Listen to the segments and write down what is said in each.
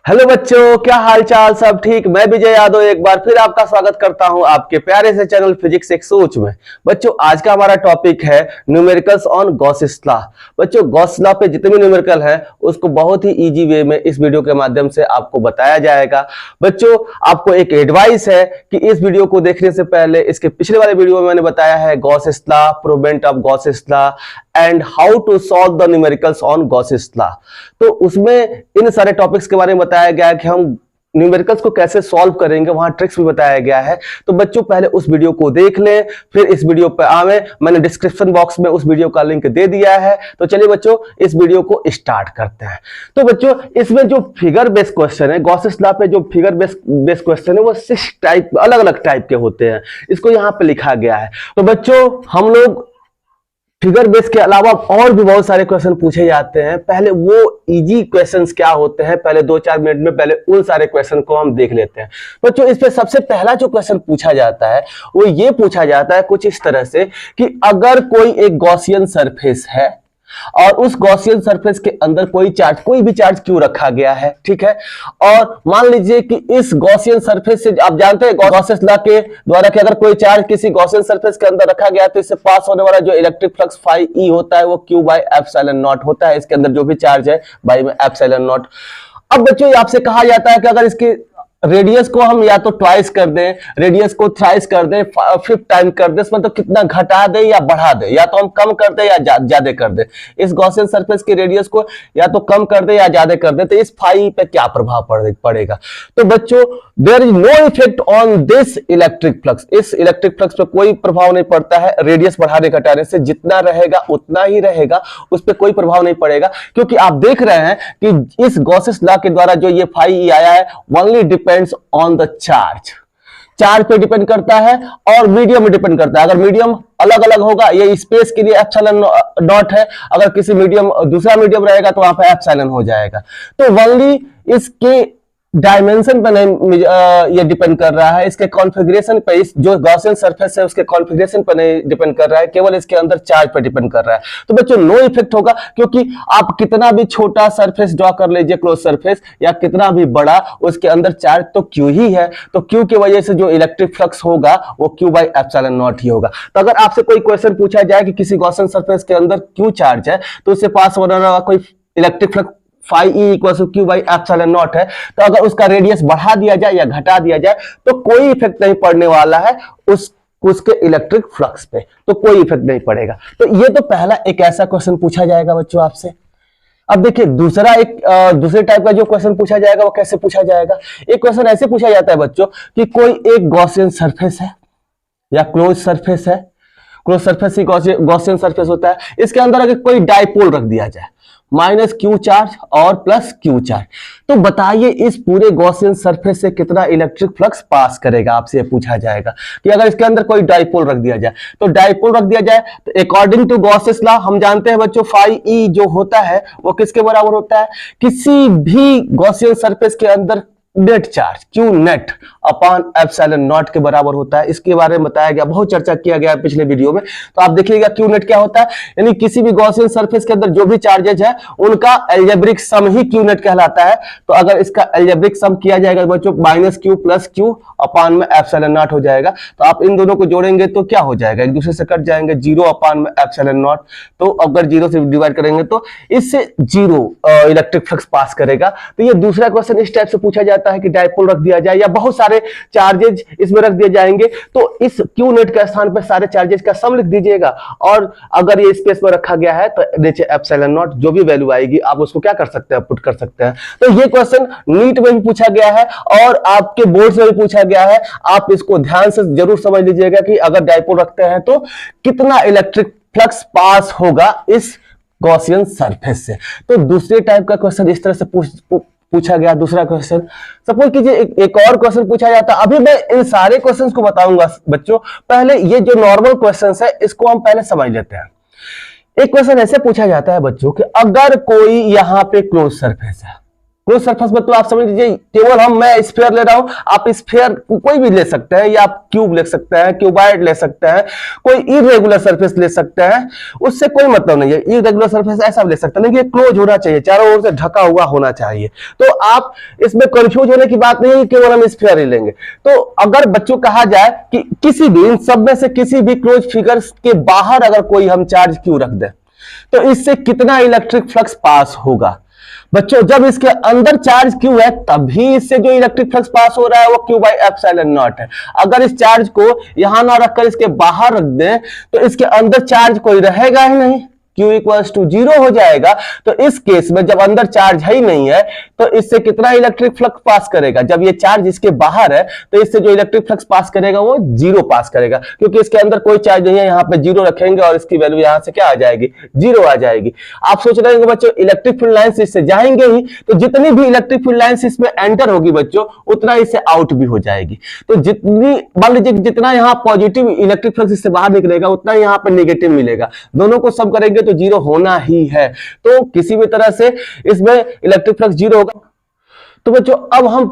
Hello बच्चों, क्या हाल चाल? सब ठीक? मैं विजय यादव एक बार फिर आपका स्वागत करता हूं आपके प्यारे से चैनल फिजिक्स एक सोच में। बच्चों, आज का हमारा टॉपिक है न्यूमेरिकल्स ऑन गॉसिस लॉ। बच्चों, गॉस लॉ पे जितने भी न्यूमेरिकल है उसको बहुत ही इजी वे में इस वीडियो के माध्यम से आपको बताया जाएगा। बच्चों, आपको एक एडवाइस है कि इस वीडियो को देखने से पहले इसके पिछले वाले वीडियो में मैंने बताया है Gauss's law, provement of Gauss's law and how to solve the numericals on Gauss's law. तो उसमें इन सारे टॉपिक्स के बारे में बताया गया है कि हम न्यूमेरिकल्स को कैसे सॉल्व करेंगे, वहां ट्रिक्स भी बताया गया है। तो बच्चों, पहले उस वीडियो को देख लें, फिर इस वीडियो पे आवे। मैंने डिस्क्रिप्शन बॉक्स में उस वीडियो का लिंक दे दिया है। तो चलिए बच्चों, इस वीडियो को स्टार्ट करते हैं। तो बच्चों, इसमें जो फिगर बेस्ड क्वेश्चन है, गॉसिस लॉ पे जो फिगर बेस्ड क्वेश्चन है वो 6 टाइप, अलग अलग टाइप के होते हैं। इसको यहाँ पे लिखा गया है। तो बच्चों, हम लोग फिगर बेस के अलावा और भी बहुत सारे क्वेश्चन पूछे जाते हैं। पहले वो इजी क्वेश्चंस क्या होते हैं, पहले 2-4 मिनट में पहले उन सारे क्वेश्चन को हम देख लेते हैं। बच्चों, इस पे सबसे पहला जो क्वेश्चन पूछा जाता है वो ये पूछा जाता है कुछ इस तरह से कि अगर कोई एक गॉसियन सरफेस है और उस गॉसियन सरफेस के अंदर कोई भी चार्ज क्यों रखा गया है, ठीक है। और मान लीजिए कि इस गॉसियन सरफेस से, आप जानते हैं गॉसियन लॉ के द्वारा कि अगर कोई चार्ज किसी गॉसियन सरफेस के अंदर रखा गया तो इससे पास होने वाला जो इलेक्ट्रिक फ्लक्स फाई ई होता है वो क्यू बाई एप्सिलॉन नॉट होता है। इसके अंदर जो भी चार्ज है बाई में एप्सिलॉन नॉट। अब बच्चों, आपसे कहा जाता है कि अगर इसके रेडियस को हम या तो ट्वाइस कर दें, रेडियस को थ्राइस कर दें, 5 टाइम कर दें, मतलब कितना घटा दें या बढ़ा दें, या तो हम कम कर दें या ज्यादा कर दें। इस गॉसियन सरफेस के रेडियस को या तो कम कर दें या ज्यादा कर दें, तो इस फाई पे क्या प्रभाव पड़ेगा? तो बच्चों, there is no effect on this electric flux. इस इलेक्ट्रिक फ्लक्स पे कोई प्रभाव नहीं पड़ता है। रेडियस बढ़ाने घटाने से जितना रहेगा उतना ही रहेगा, उस पर कोई प्रभाव नहीं पड़ेगा। क्योंकि आप देख रहे हैं कि इस गॉसियस लॉ के द्वारा जो ये फाई ई आया है only depends on the charge पे डिपेंड करता है और मीडियम में डिपेंड करता है। अगर मीडियम अलग अलग होगा, ये स्पेस के लिए एप्सिलॉन नॉट है, अगर किसी मीडियम दूसरा मीडियम रहेगा तो वहां पे एप्सिलॉन हो जाएगा। तो ओनली इसके डायमेंशन पर नहीं ये डिपेंड कर रहा है, इसके कॉन्फ़िगरेशन पे, इस जो गॉसियन सरफेस है उसके कॉन्फ़िगरेशन पर नहीं डिपेंड कर रहा है, केवल इसके अंदर चार्ज पर डिपेंड कर रहा है। तो बच्चों, नो इफेक्ट होगा, क्योंकि आप कितना भी छोटा सरफेस ड्रॉ कर लीजिए, क्लोज सरफेस, या कितना भी बड़ा, उसके अंदर चार्ज तो क्यू ही है। तो क्यू की वजह से जो इलेक्ट्रिक फ्लक्स होगा वो क्यू बाई एप्सिलॉन नॉट ही होगा। तो अगर आपसे कोई क्वेश्चन पूछा जाए कि किसी गॉसियन सरफेस के अंदर क्यू चार्ज है, तो उससे पास होने वाला कोई electric flux phi E equal to Q by epsilon naught है, तो अगर उसका रेडियस बढ़ा दिया जाए या घटा दिया जाए तो कोई इफेक्ट नहीं पड़ने वाला है उसके इलेक्ट्रिक फ्लक्स पे, तो कोई इफेक्ट नहीं पड़ेगा। तो ये तो पहला एक ऐसा क्वेश्चन पूछा जाएगा बच्चों आपसे। अब देखिए, दूसरे टाइप का जो क्वेश्चन पूछा जाएगा वो कैसे पूछा जाएगा। एक क्वेश्चन ऐसे पूछा जाता है बच्चों कि कोई एक गॉसियन सरफेस है या क्लोज सरफेस है, क्लोज सरफेस ही गॉसियन सरफेस होता है। इसके अंदर अगर कोई डाइपोल रख दिया जाए, माइनस क्यू चार्ज और प्लस क्यू चार्ज, तो बताइए इस पूरे गॉसियन सरफेस से कितना इलेक्ट्रिक फ्लक्स पास करेगा। आपसे पूछा जाएगा कि अगर इसके अंदर कोई डाइपोल रख दिया जाए, तो डाइपोल रख दिया जाए तो अकॉर्डिंग टू गॉसियस लॉ हम जानते हैं बच्चों, फाई ई जो होता है वो किसके बराबर होता है? किसी भी गॉसियन सरफेस के अंदर net charge Q net upon epsilon not के बराबर होता है। इसके बारे में बताया गया, बहुत चर्चा किया गया है पिछले वीडियो में। तो आप देखिएगा क्यू नेट क्या होता है, यानी किसी भी गॉसियन सरफेस के अंदर जो भी चार्जेज है उनका एल्जेब्रिक सम ही क्यू नेट कहलाता है। तो अगर इसका एल्जेब्रिक सम किया जाएगा बच्चों, minus Q plus Q upon में एप्सिलॉन नॉट हो जाएगा। तो आप इन दोनों को जोड़ेंगे तो क्या हो जाएगा, एक दूसरे से कट जाएंगे, 0 अपॉन में एप्सिलॉन नॉट। तो अगर 0 से डिवाइड करेंगे तो इससे 0 इलेक्ट्रिक फ्लक्स पास करेगा। तो ये दूसरा क्वेश्चन इस टाइप से पूछा जाता है कि डाइपोल रख दिया जाए या बहुत सारे चार्जेज इसमें रख दिए जाएंगे, तो इस क्यू नेट के स्थान पर सारे चार्जेज का सम लिख दीजिएगा, और अगर ये स्पेस में रखा गया है तो नीचे एप्सिलॉन नॉट जो भी वैल्यू आएगी आप उसको क्या कर सकते हैं, पुट कर सकते हैं। तो ये क्वेश्चन नीट में भी पूछा गया है और आपके बोर्ड से भी पूछा गया है। आप इसको ध्यान से जरूर समझ लीजिएगा कि अगर डाइपोल रखते हैं तो कितना इलेक्ट्रिक फ्लक्स पास होगा इस गॉसियन सरफेस से। तो दूसरे टाइप का क्वेश्चन इस तरह से पूछा गया। दूसरा क्वेश्चन, सपोज कीजिए एक और क्वेश्चन पूछा जाता है। अभी मैं इन सारे क्वेश्चंस को बताऊंगा बच्चों, पहले ये जो नॉर्मल क्वेश्चंस है इसको हम पहले समझ लेते हैं। एक क्वेश्चन ऐसे पूछा जाता है बच्चों कि अगर कोई यहां पे क्लोज सरफेस है, क्लोज सरफेस में तो आप समझ लीजिए केवल मैं स्फीयर ले रहा हूं, आप स्फीयर कोई भी ले सकते हैं, या आप क्यूब ले सकते हैं, क्यूबॉइड ले सकते हैं, कोई इरेगुलर सरफेस ले सकते हैं, उससे कोई मतलब नहीं है। इरेगुलर सरफेस ऐसा भी ले सकते हैं, लेकिन क्लोज होना चाहिए, चारों ओर से ढका हुआ होना चाहिए। तो आप इसमें कंफ्यूज होने की बात नहीं है कि केवल हम स्फीयर ही लेंगे। तो अगर बच्चों कहा जाए कि किसी भी इन सब में से किसी भी क्लोज फिगर्स के बाहर अगर कोई हम चार्ज क्यू रख दें तो इससे कितना इलेक्ट्रिक फ्लक्स पास होगा? बच्चों जब इसके अंदर चार्ज क्यू है तभी इससे जो इलेक्ट्रिक फ्लक्स पास हो रहा है वो क्यू बाई एप्सिलॉन नॉट है। अगर इस चार्ज को यहां ना रखकर इसके बाहर रख दें तो इसके अंदर चार्ज कोई रहेगा ही नहीं, Q इक्वल्स टू 0 हो जाएगा। तो इस केस में जब अंदर चार्ज है ही नहीं है तो इससे कितना इलेक्ट्रिक फ्लक्स पास करेगा? जब ये चार्ज इसके बाहर है तो इससे जो इलेक्ट्रिक फ्लक्स पास करेगा वो 0 पास करेगा, क्योंकि इसके अंदर कोई चार्ज नहीं है। यहां पे 0 रखेंगे और इसकी वैल्यू यहां से क्या आ जाएगी? 0 आ जाएगी। आप सोच रहे होंगे बच्चों इलेक्ट्रिक फील्ड लाइंस इससे जाएंगे ही, तो जितनी भी इलेक्ट्रिक फील्ड लाइंस इसमें एंटर होगी बच्चों उतना इससे आउट भी हो जाएगी। तो जितनी मान लीजिए जितना यहाँ पॉजिटिव इलेक्ट्रिक फ्लक्स इससे बाहर निकलेगा उतना यहाँ पर नेगेटिव मिलेगा, दोनों को सब करेंगे तो 0 होना ही है। तो किसी भी तरह से इसमें इलेक्ट्रिक फ्लक्स 0 होगा। तो बच्चों अब हम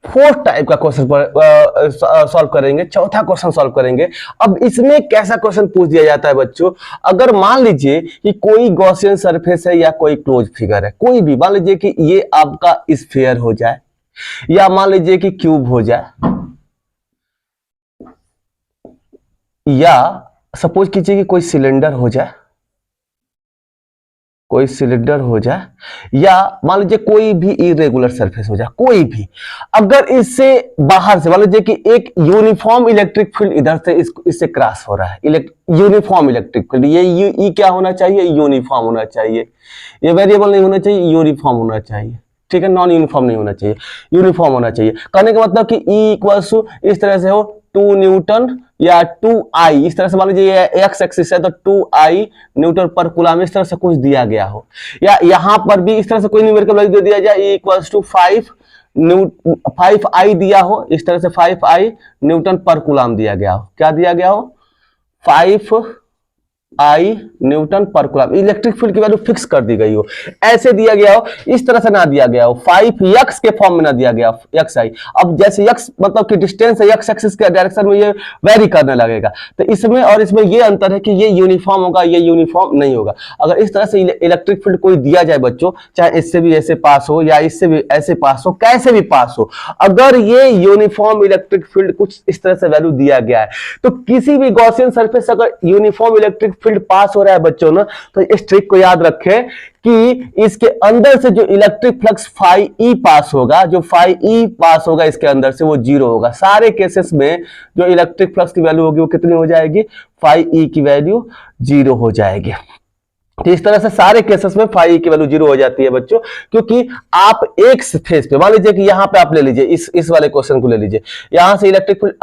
फोर्थ टाइप का क्वेश्चन सॉल्व करेंगे, चौथा क्वेश्चन सॉल्व करेंगे। अब इसमें कैसा क्वेश्चन पूछ दिया जाता है बच्चों, अगर मान लीजिए कि कोई गॉसियन सरफेस है या कोई क्लोज फिगर है, कोई भी मान लीजिए कि ये आपका स्फीयर हो जाए या मान लीजिए कि क्यूब हो जाए, या सपोज कीजिए कि कोई सिलेंडर हो जाए, कोई सिलेंडर हो जाए, या मान लीजिए कोई भी इरेगुलर सरफेस हो जाए, कोई भी। अगर इससे बाहर से मान लीजिए कि एक यूनिफॉर्म इलेक्ट्रिक फील्ड इधर से इससे क्रॉस हो रहा है, यूनिफॉर्म इलेक्ट्रिक फील्ड, ये क्या होना चाहिए? यूनिफॉर्म होना चाहिए। ये वेरिएबल नहीं होना चाहिए, यूनिफॉर्म होना चाहिए, ठीक है, नॉन यूनिफॉर्म नहीं होना चाहिए, यूनिफॉर्म होना चाहिए। कहने का मतलब कि E इक्वल्स टू इस तरह से हो 2 न्यूटन या 2I, इस तरह से मान लीजिए एक्स एक्सिस है तो 2I न्यूटन पर कूलम, इस तरह से कुछ दिया गया हो, या यहां पर भी इस तरह से कोई न्यूमेरिकल वैल्यू दे दिया जाए E इक्वल्स टू 5I दिया हो, इस तरह से 5I न्यूटन पर कूलम दिया गया हो। क्या दिया गया हो? 5I Newton per coulomb. Electric field की वैल्यू फिक्स कर दी गई हो, ऐसे दिया गया हो, इस तरह से ना दिया गया हो, 5x के फॉर्म में ना दिया गया xi। अब जैसे x मतलब कि डिस्टेंस है, x एक्सिस के डायरेक्शन में ये वेरी करने लगेगा, तो इसमें और इसमें ये अंतर है कि ये यूनिफॉर्म होगा, ये यूनिफॉर्म नहीं होगा। अगर इस तरह से इलेक्ट्रिक फील्ड कोई दिया जाए बच्चों, चाहे इससे भी ऐसे पास हो या इससे भी ऐसे पास हो, कैसे भी पास हो, अगर ये यूनिफॉर्म इलेक्ट्रिक फील्ड कुछ इस तरह से वैल्यू दिया गया है, तो किसी भी गॉसियन सरफेस अगर यूनिफॉर्म इलेक्ट्रिक फील्ड पास हो रहा है बच्चों ना, तो इस ट्रिक को याद रखें कि इसके अंदर से जो इलेक्ट्रिक फ्लक्स फाई ई पास होगा, जो फाई ई पास होगा इसके अंदर से, वो 0 होगा। सारे केसेस में जो इलेक्ट्रिक फ्लक्स की वैल्यू होगी वो कितनी हो जाएगी? फाई ई की वैल्यू 0 हो जाएगी। तो इस तरह से सारे केसेस में फाई की वैल्यू 0 हो जाती है बच्चों, क्योंकि आप एक फेस पे मान लीजिए कि यहां पे आप ले लीजिए इस वाले क्वेश्चन को ले लीजिए, यहां से इलेक्ट्रिक फील्ड,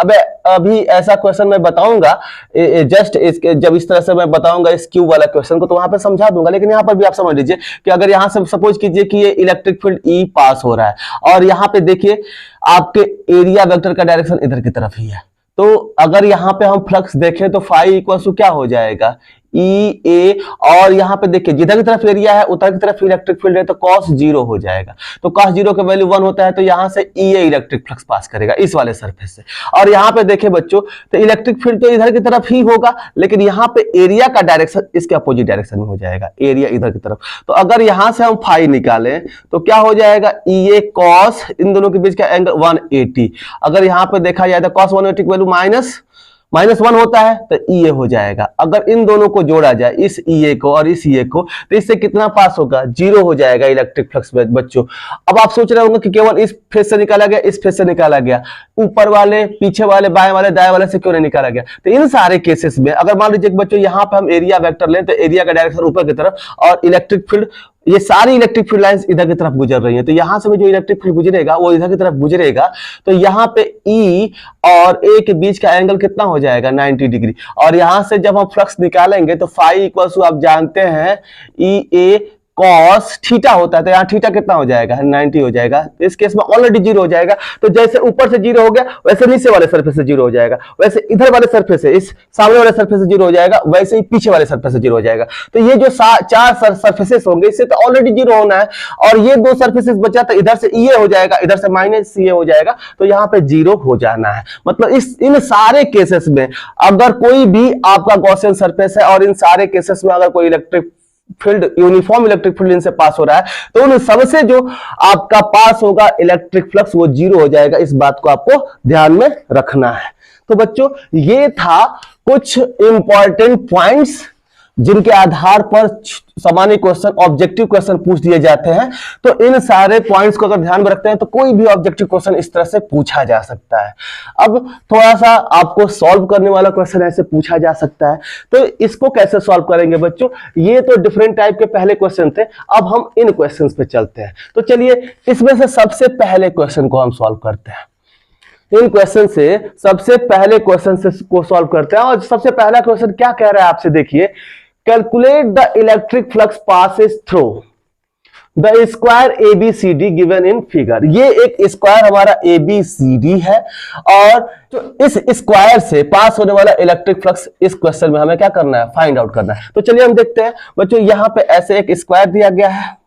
अभी ऐसा क्वेश्चन मैं बताऊंगा जस्ट इसके, जब इस तरह से मैं बताऊंगा इस क्यूब वाला क्वेश्चन को तो वहां पे समझा दूंगा, लेकिन यहां पर भी आप समझ लीजिए कि अगर यहां से सपोज कीजिए कि ये इलेक्ट्रिक फील्ड ई पास हो रहा है और यहां पे देखिए आपके एरिया वेक्टर का डायरेक्शन इधर की तरफ ही है, तो अगर यहां पे हम फ्लक्स देखें तो फाई इक्वल टू क्या हो जाएगा? ई ए, और यहां पे देखिए जिधर की तरफ एरिया है उधर की तरफ इलेक्ट्रिक फील्ड है, तो cos 0 हो जाएगा। तो cos 0 का वैल्यू 1 होता है, तो यहां से ई ए इलेक्ट्रिक फ्लक्स पास करेगा इस वाले सरफेस से। और यहां पे देखिए बच्चों तो इलेक्ट्रिक फील्ड तो इधर की तरफ ही होगा, लेकिन यहां पे एरिया का डायरेक्शन इसके अपोजिट डायरेक्शन में हो जाएगा, एरिया इधर की तरफ। तो अगर यहां से हम फाई निकालें तो क्या हो जाएगा? ई ए cos, इन दोनों के बीच का एंगल 180। अगर यहां पे देखा जाए तो cos 180 की वैल्यू -1 होता है, तो ई ए हो जाएगा। अगर इन दोनों को जोड़ा जाए, इस ई ए को और इस ई ए को, तो इससे कितना पास होगा? 0 हो जाएगा इलेक्ट्रिक फ्लक्स बच्चों। अब आप सोच रहे होंगे कि केवल इस फेस से निकाला गया, इस फेस से निकाला गया, ऊपर वाले, पीछे वाले, बाएं वाले, दाएं वाले से क्यों नहीं निकाला गया? तो इन सारे केसेस में अगर मान लीजिए बच्चों यहां पर हम एरिया वेक्टर लें तो एरिया का डायरेक्शन ऊपर की तरफ और इलेक्ट्रिक फील्ड, ये सारी इलेक्ट्रिक फील्ड लाइंस इधर की तरफ गुजर रही है, तो यहां से भी जो इलेक्ट्रिक फील्ड गुजरेगा वो इधर की तरफ गुजरेगा, तो यहां पे E और A के बीच का एंगल कितना हो जाएगा? 90 डिग्री। और यहां से जब हम फ्लक्स निकालेंगे तो फाई इक्वल टू आप जानते हैं ई ए कॉस थीटा होता है, तो यहाँ थीटा कितना हो जाएगा, 90 हो जाएगा। तो इस केस में ऑलरेडी जीरो हो जाएगा। तो जैसे ऊपर से जीरो हो गया, वैसे नीचे वाले सरफेस से जीरो हो जाएगा, वैसे इधर वाले सरफेस से, इस सामने वाले सरफेस से जीरो हो जाएगा, वैसे ही पीछे वाले सरफेस से जीरो हो जाएगा। तो ये जो चार सरफेसेस होंगे, इससे तो ऑलरेडी जीरो होना है, और ये दो सरफेसेस बचा, तो इधर से ये हो जाएगा, इधर से माइनस ये हो जाएगा, तो यहाँ पे जीरो हो जाना है। मतलब इन सारे केसेस में अगर कोई भी आपका गॉसियन सरफेस है और इन सारे केसेस में अगर कोई electric field, uniform electric field इनसे पास हो रहा है, तो उन सबसे जो आपका पास होगा इलेक्ट्रिक फ्लक्स वो जीरो हो जाएगा। इस बात को आपको ध्यान में रखना है। तो बच्चों, ये था कुछ इंपॉर्टेंट पॉइंट्स जिनके आधार पर सामान्य क्वेश्चन, ऑब्जेक्टिव क्वेश्चन पूछ दिए जाते हैं। तो इन सारे पॉइंट्स को अगर ध्यान में रखते हैं तो कोई भी ऑब्जेक्टिव क्वेश्चन इस तरह से पूछा जा सकता है। अब थोड़ा सा आपको सॉल्व करने वाला क्वेश्चन ऐसे पूछा जा सकता है, तो इसको कैसे सॉल्व करेंगे बच्चों? ये तो डिफरेंट टाइप के पहले क्वेश्चन थे, अब हम इन क्वेश्चन पे चलते हैं। तो चलिए इसमें से सबसे पहले क्वेश्चन को हम सॉल्व करते हैं। इन क्वेश्चन से सबसे पहले क्वेश्चन से को सॉल्व करते हैं, और सबसे पहला क्वेश्चन क्या कह रहा है आपसे, देखिए, calculate the electric flux passes through the square ABCD given in figure. ये एक स्क्वायर हमारा ABCD है, और तो इस स्क्वायर से पास होने वाला इलेक्ट्रिक फ्लक्स इस क्वेश्चन में हमें क्या करना है, फाइंड आउट करना है। तो चलिए हम देखते हैं बच्चों, यहां पे ऐसे एक स्क्वायर दिया गया है,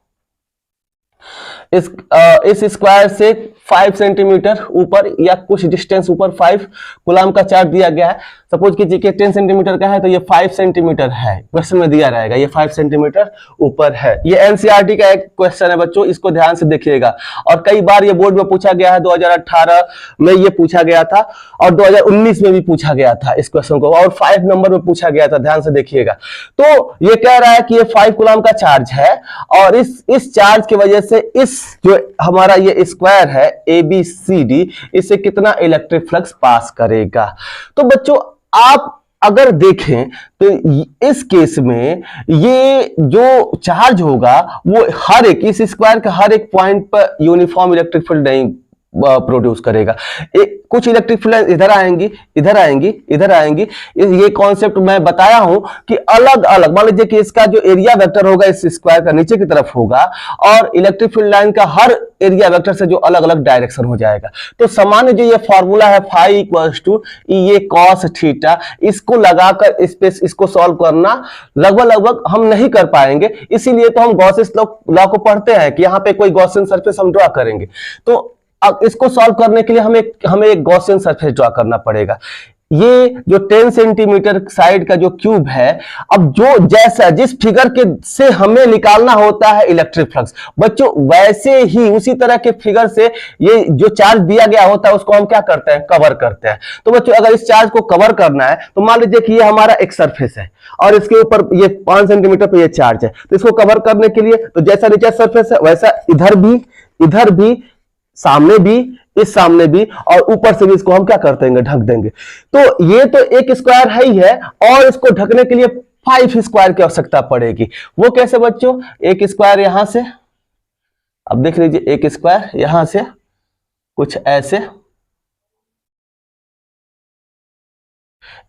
इस स्क्वायर से 5 सेंटीमीटर ऊपर या कुछ डिस्टेंस ऊपर 5 कूलम का चार्ज दिया गया है। सपोज कीजिए कि 10 सेंटीमीटर का है, तो ये 5 सेंटीमीटर है, क्वेश्चन में दिया रहेगा ये 5 सेंटीमीटर ऊपर है। ये एनसीईआरटी का एक क्वेश्चन है बच्चों, इसको ध्यान से देखिएगा, और कई बार ये बोर्ड में पूछा गया है। 2018 में ये पूछा गया था, और 2019 में भी पूछा गया था इस क्वेश्चन को, और 5 नंबर में पूछा गया था, ध्यान से देखिएगा। तो ये कह रहा है कि ये 5 कूलम का चार्ज है, और इस चार्ज की वजह से इस जो हमारा ये स्क्वायर है ABCD, इससे कितना इलेक्ट्रिक फ्लक्स पास करेगा। तो बच्चों, आप अगर देखें तो इस केस में ये जो चार्ज होगा वो हर एक इस स्क्वायर के हर एक पॉइंट पर यूनिफॉर्म इलेक्ट्रिक फील्ड नहीं प्रोड्यूस करेगा। कुछ इलेक्ट्रिक फील्ड इधर आएंगी, इधर आएंगी, इधर आएंगी। ये कॉन्सेप्ट मैं बताया हूं कि अलग अलग, मान लीजिए कि इसका जो एरिया वेक्टर होगा इस स्क्वायर का नीचे की तरफ होगा, और इलेक्ट्रिक फील्ड लाइन का हर एरिया वेक्टर से जो अलग अलग डायरेक्शन हो जाएगा। तो सामान्य जो ये फॉर्मूला है फाई इक्वल्स टू ये कॉस थीटा, इसको लगाकर इसको सॉल्व करना लगभग हम नहीं कर पाएंगे। इसीलिए तो हम गॉसियन लॉ को पढ़ते हैं कि यहाँ पे कोई गॉसियन सरफेस हम ड्रॉ करेंगे। तो अब इसको सॉल्व करने के लिए हमें एक गॉसियन सरफेस ड्रॉ करना पड़ेगा। ये जो 10 सेंटीमीटर साइड का जो क्यूब है, अब जो जैसा जिस फिगर के से हमें निकालना होता है इलेक्ट्रिक फ्लक्स, बच्चों वैसे ही उसी तरह के फिगर से ये जो चार्ज दिया गया होता है उसको हम क्या करते हैं, कवर करते हैं। तो बच्चों, अगर इस चार्ज को कवर करना है तो मान लीजिए कि ये हमारा एक सरफेस है, और इसके ऊपर ये 5 सेंटीमीटर पे ये चार्ज है। तो इसको कवर करने के लिए तो जैसा नीचे सरफेस है वैसा इधर भी, सामने भी, इस सामने भी, और ऊपर से भी इसको हम क्या कर देंगे, ढक देंगे। तो ये तो एक स्क्वायर है ही है, और इसको ढकने के लिए 5 स्क्वायर की आवश्यकता पड़ेगी। वो कैसे बच्चों? एक स्क्वायर यहां से, अब देख लीजिए, एक स्क्वायर यहां से कुछ ऐसे,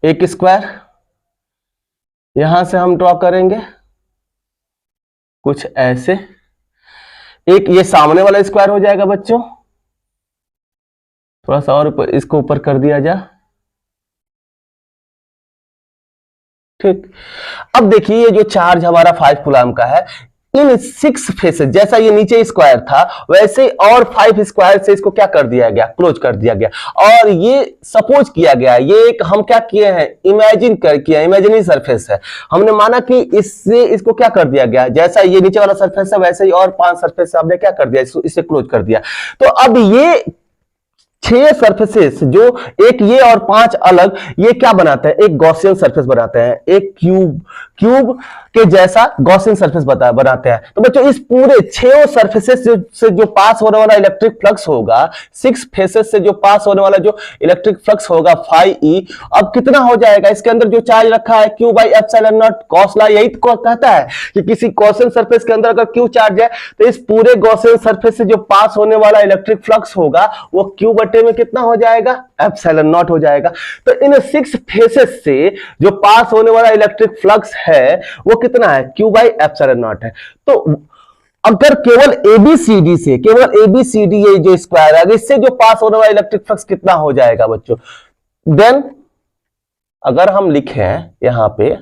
एक स्क्वायर यहां से हम ड्रॉ करेंगे कुछ ऐसे, एक ये सामने वाला स्क्वायर हो जाएगा बच्चों। थोड़ा सा और इसको ऊपर कर दिया जा, ठीक। अब देखिए ये जो चार्ज हमारा 5 कूलम का है, इन 6 फेसेस, जैसा ये नीचे स्क्वायर था वैसे और 5 स्क्वायर से इसको क्या कर दिया गया, क्लोज कर दिया गया। और ये सपोज किया गया, ये एक हम क्या किए हैं, इमेजिन कर किया, इमेजिनरी सरफेस है। हमने माना कि इससे इसको क्या कर दिया गया, जैसा ये नीचे वाला सरफेस है वैसे ही और 5 सरफेस से हमने क्या कर दिया, इसे क्लोज कर दिया। तो अब ये 6 सरफेसेस जो एक ये और 5 अलग, ये क्या बनाते हैं, एक गॉसियन सरफेस बनाते हैं, एक क्यूब के जैसा गॉसियन सरफेस बनाते हैं। तो बच्चों, इस पूरे 6 सरफेसेस से जो पास होने वाला इलेक्ट्रिक फ्लक्स होगा, 6 फेसेस से जो पास होने वाला जो इलेक्ट्रिक फ्लक्स होगा फाई ई, अब कितना हो जाएगा, इसके अंदर जो चार्ज रखा है Q by epsilon not cos law, यही तो कहता है कि किसी गॉसियन सरफेस के अंदर अगर Q चार्ज है तो इस पूरे गॉसियन सरफेस से जो पास होने वाला इलेक्ट्रिक फ्लक्स होगा वो Q बटे बटे में कितना हो जाएगा, एप्सिलॉन नॉट हो जाएगा। तो इन 6 फेसेस से जो पास होने वाला इलेक्ट्रिक फ्लक्स है वो कितना है, Q बाई एप्सिलॉन नॉट है। तो अगर केवल एबीसीडी से, केवल एबीसीडी ये जो स्क्वायर है, इससे जो पास होने वाला इलेक्ट्रिक फ्लक्स कितना हो जाएगा बच्चों, देन अगर हम लिखें यहां पे,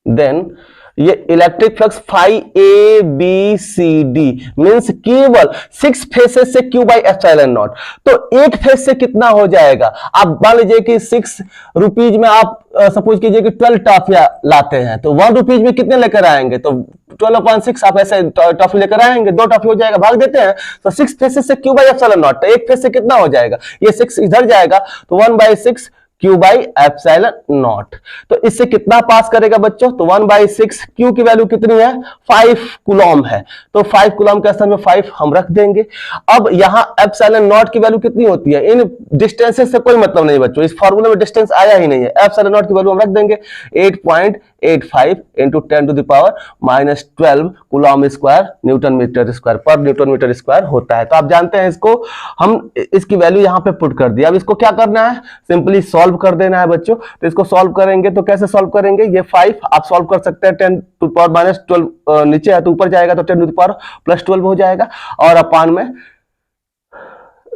देन ये electric flux phi A B C D means केवल 6 फेसेस से Q बाई एप्सिलॉन नॉट। तो एक फेस से कितना हो जाएगा, आप मान लीजिए कि 6 रुपीज में आप सपोज कीजिए कि 12 टॉफियां लाते हैं, तो 1 रुपीज में कितने लेकर आएंगे, तो 12/6 आप ऐसे टॉफी लेकर आएंगे, 2 टॉफी हो जाएगा, भाग देते हैं। तो 6 फेसेस से Q बाई एप्सिलॉन नॉट, तो एक फेस से कितना हो जाएगा, ये 6 इधर जाएगा तो 1/6 Q बाई एप्सिलॉन नॉट। तो इससे कितना पास करेगा बच्चों, तो 1/6, Q की वैल्यू कितनी है, 5 कूलम है, तो 5 कूलम के स्थान में 5 हम रख देंगे। अब यहां एप्सिलॉन नॉट की वैल्यू कितनी होती है, इन डिस्टेंसेस से कोई मतलब नहीं बच्चों, इस फॉर्मूले में डिस्टेंस आया ही नहीं है। एप्सिलॉन नॉट की वैल्यू हम रख देंगे 8.85 into 10⁻⁻12 coulomb square newton metre square per newton metre square होता है। तो आप जानते हैं इसको, हम इसकी वैल्यू यहां पे पुट कर दिया। अब इसको क्या करना है, सिंपली सॉल्व कर देना है बच्चों। तो इसको सॉल्व करेंगे तो कैसे सॉल्व करेंगे, ये 5 आप सॉल्व कर सकते हैं, 10⁻⁻12 नीचे है तो ऊपर जाएगा तो 10⁻+12 हो जाएगा, और अपान में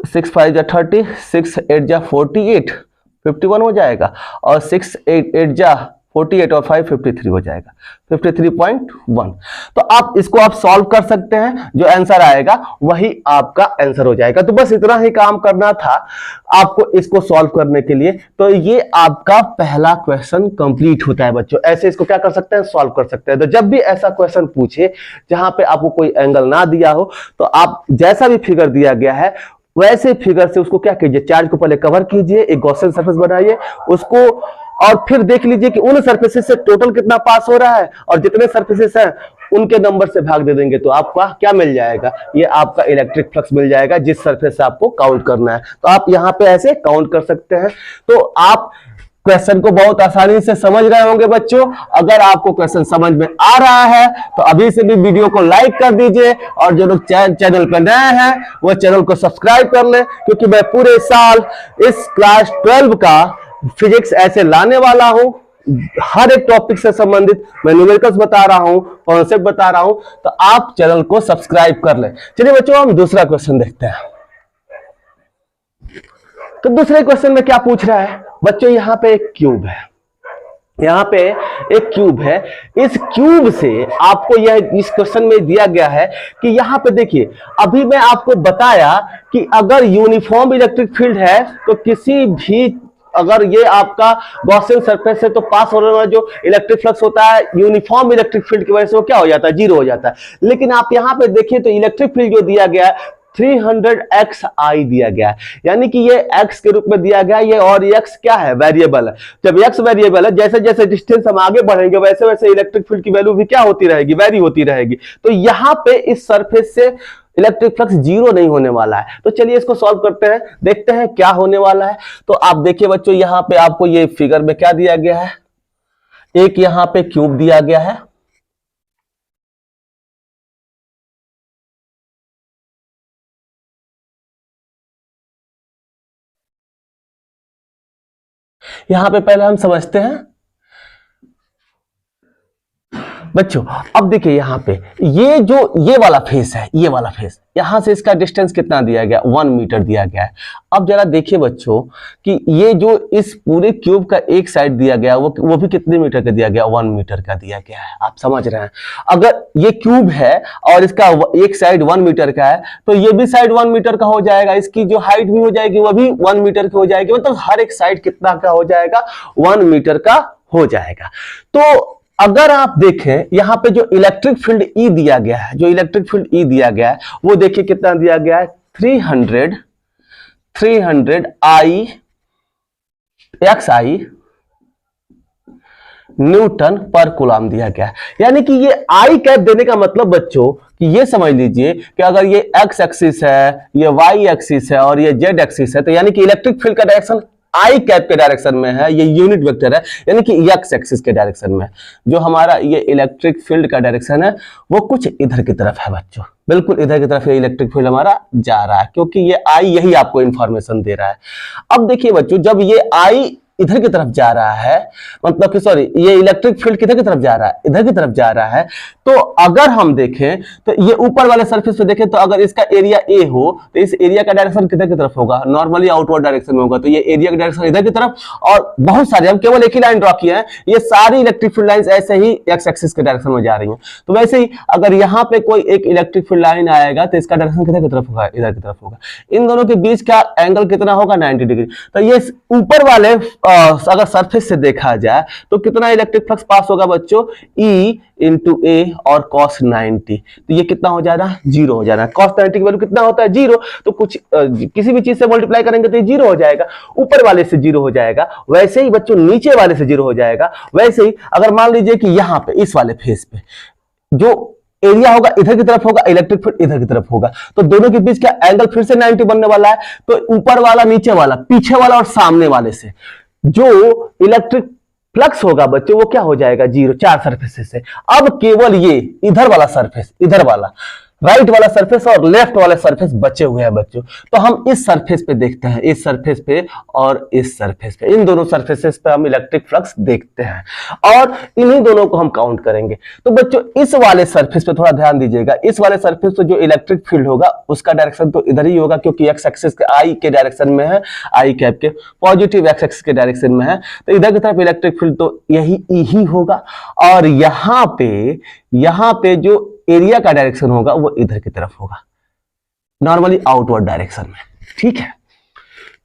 6 5 जा 30, 6 8 जा 48, 51 हो जाएगा, और 6 8 जा 48 और 5 53 हो जाएगा, 53.1। तो आप इसको आप सॉल्व कर सकते हैं, जो आंसर आएगा वही आपका आंसर हो जाएगा। तो बस इतना ही काम करना था आपको इसको सॉल्व करने के लिए। तो ये आपका पहला क्वेश्चन कंप्लीट होता है बच्चों। ऐसे इसको क्या कर सकते हैं, सॉल्व कर सकते हैं। तो जब भी ऐसा क्वेश्चन पूछे जहां पे आपको कोई एंगल ना दिया हो, तो आप जैसा भी फिगर दिया गया है वैसे फिगर से उसको क्या कीजिए, चार्ज को पहले कवर कीजिए, एक गॉसियन सरफेस बनाइए उसको, और फिर देख लीजिए कि उन सरफेसेस से टोटल कितना पास हो रहा है, और जितने सरफेसेस हैं उनके नंबर से भाग दे देंगे तो आपका क्या मिल जाएगा, ये आपका इलेक्ट्रिक फ्लक्स मिल जाएगा जिस सरफेस से आपको काउंट करना है। तो आप यहां पे ऐसे काउंट कर सकते हैं। तो आप क्वेश्चन को बहुत आसानी से समझ रहे होंगे बच्चों। अगर आपको क्वेश्चन समझ में आ रहा है तो अभी से भी वीडियो को लाइक कर दीजिए, और जो लोग चैनल पर नए हैं वो चैनल को सब्सक्राइब कर लें, क्योंकि मैं पूरे साल इस क्लास 12 का फिजिक्स ऐसे लाने वाला हूं, हर एक टॉपिक से संबंधित मैं न्यूमेरिकल्स बता रहा हूं, कॉन्सेप्ट बता रहा हूं। तो आप चैनल को सब्सक्राइब कर लें। चलिए बच्चों हम दूसरा क्वेश्चन देखते हैं। तो दूसरे क्वेश्चन में क्या पूछ रहा है बच्चों, यहां पे एक क्यूब है, यहां पे एक क्यूब है। इस क्यूब से आपको यह इस क्वेश्चन में दिया गया है कि यहां पे देखिए, अभी मैं आपको बताया कि अगर यूनिफॉर्म इलेक्ट्रिक फील्ड है तो किसी भी, अगर ये आपका गॉसियन सरफेस है तो पास होने वाला जो इलेक्ट्रिक फ्लक्स होता है यूनिफॉर्म इलेक्ट्रिक फील्ड की वजह से वो क्या हो जाता है, 0 हो जाता है। लेकिन आप यहां पे देखिए तो इलेक्ट्रिक फील्ड जो दिया गया है 300xi दिया गया है, यानी कि ये x के रूप में दिया गया है, ये, और x क्या है, वेरिएबल है। जब x वेरिएबल है, जैसे जैसे डिस्टेंस हम आगे बढ़ेंगे वैसे वैसे इलेक्ट्रिक फील्ड की वैल्यू भी क्या होती रहेगी, वेरी होती रहेगी। तो यहां पे इस सरफेस से इलेक्ट्रिक फ्लक्स 0 नहीं होने वाला है। तो चलिए इसको सॉल्व करते हैं, देखते हैं क्या होने वाला है। तो आप देखिए बच्चों, यहां पे आपको ये फिगर में क्या दिया गया है, एक यहां पे क्यूब दिया गया है, यहां पे पहले हम समझते हैं बच्चों। अब देखिए यहां पे ये जो ये वाला फेस है, ये वाला फेस, यहां से इसका डिस्टेंस कितना दिया गया, 1 मीटर दिया गया है। अब जरा देखिए बच्चों कि ये जो इस पूरे क्यूब का एक साइड दिया गया वो भी कितने मीटर का दिया गया, 1 मीटर का दिया गया है। आप समझ रहे हैं, अगर ये क्यूब है और इसका एक साइड 1 मीटर का है तो ये भी साइड 1 मीटर का हो जाएगा, इसकी जो हाइट भी हो जाएगी वो भी 1 मीटर की हो जाएगी, मतलब हर एक साइड कितना का हो जाएगा, 1 मीटर का हो जाएगा। तो अगर आप देखें यहां पे जो इलेक्ट्रिक फील्ड E दिया गया है, जो इलेक्ट्रिक फील्ड E दिया गया है वो देखिए कितना दिया गया है, 300 xi न्यूटन पर कूलम दिया गया है। यानी कि ये आई कैप देने का मतलब बच्चों कि ये समझ लीजिए कि अगर ये एक्स एक्सिस है, ये वाई एक्सिस है और ये जेड एक्सिस है, तो यानी कि इलेक्ट्रिक फील्ड का डायरेक्शन आई कैप के डायरेक्शन में है, ये यूनिट वेक्टर है, यानी कि एक्स एक्सिस के डायरेक्शन में। जो हमारा ये इलेक्ट्रिक फील्ड का डायरेक्शन है वो कुछ इधर की तरफ है बच्चों, बिल्कुल इधर की तरफ ये इलेक्ट्रिक फील्ड हमारा जा रहा है, क्योंकि ये आई यही आपको इंफॉर्मेशन दे रहा है। अब देखिए बच्चों, जब ये आई इधर की तरफ जा रहा है, मतलब कि सॉरी, ये इलेक्ट्रिक फील्ड किधर की तरफ जा रहा है, इधर की तरफ जा रहा है, तो अगर हम देखें तो ये ऊपर वाले सरफेस पे देखें तो अगर इसका एरिया ए हो तो इस एरिया का डायरेक्शन किधर की तरफ होगा, नॉर्मली आउटवर्ड डायरेक्शन में होगा। तो ये एरिया का डायरेक्शन इधर की तरफ, और बहुत सारे, हम केवल एक ही लाइन ड्रॉ किए हैं, ये सारी इलेक्ट्रिक फील्ड लाइंस ऐसे ही एक्स एक्सिस के डायरेक्शन में जा रही हैं। तो वैसे ही अगर यहाँ पे कोई एक इलेक्ट्रिक फील्ड लाइन आएगा तो इसका डायरेक्शन किधर की तरफ होगा, इधर की तरफ होगा। इन दोनों के बीच का एंगल कितना होगा, 90 डिग्री। तो ये ऊपर वाले अगर सरफेस से देखा जाए तो कितना इलेक्ट्रिक फ्लक्स पास होगा बच्चों, E इंटू ए और cos 90। तो ये कितना हो जा रहा है, 0 हो जा रहा है। cos 90 की वैल्यू कितना होता है, 0। तो कुछ किसी भी चीज से मल्टीप्लाई करेंगे तो ये 0 हो जाएगा, ऊपर वाले से 0 हो जाएगा। वैसे ही बच्चों नीचे वाले से 0 हो जाएगा। वैसे ही अगर मान लीजिए कि यहाँ पे इस वाले फेस पे जो एरिया होगा इधर की तरफ होगा, इलेक्ट्रिक फील्ड इधर की तरफ होगा, तो दोनों के बीच का एंगल फिर से 90 बनने वाला है। तो ऊपर वाला, नीचे वाला, पीछे वाला और सामने वाले से जो इलेक्ट्रिक फ्लक्स होगा बच्चों वो क्या हो जाएगा, 0, 4 सरफेस से। अब केवल ये इधर वाला सरफेस, इधर वाला राइट वाला सरफेस और लेफ्ट वाला सरफेस बचे हुए हैं बच्चों। तो हम इस सरफेस पे देखते हैं, इस सरफेस पे और इस सरफेस पे, इन दोनों सरफेसेस पे हम इलेक्ट्रिक फ्लक्स देखते हैं और इन्हीं दोनों को हम काउंट करेंगे। तो बच्चों इस वाले सरफेस पे थोड़ा ध्यान दीजिएगा, इस वाले सरफेस पे जो इलेक्ट्रिक फील्ड होगा उसका डायरेक्शन तो इधर ही होगा, क्योंकि एक्स एक्सिस के आई के डायरेक्शन में है, आई कैप के पॉजिटिव एक्स एक्सिस के डायरेक्शन में है। तो इधर की तरफ इलेक्ट्रिक फील्ड तो यही होगा, और यहाँ पे जो एरिया का डायरेक्शन होगा वो इधर की तरफ होगा, नॉर्मली आउटवर्ड डायरेक्शन में। ठीक है,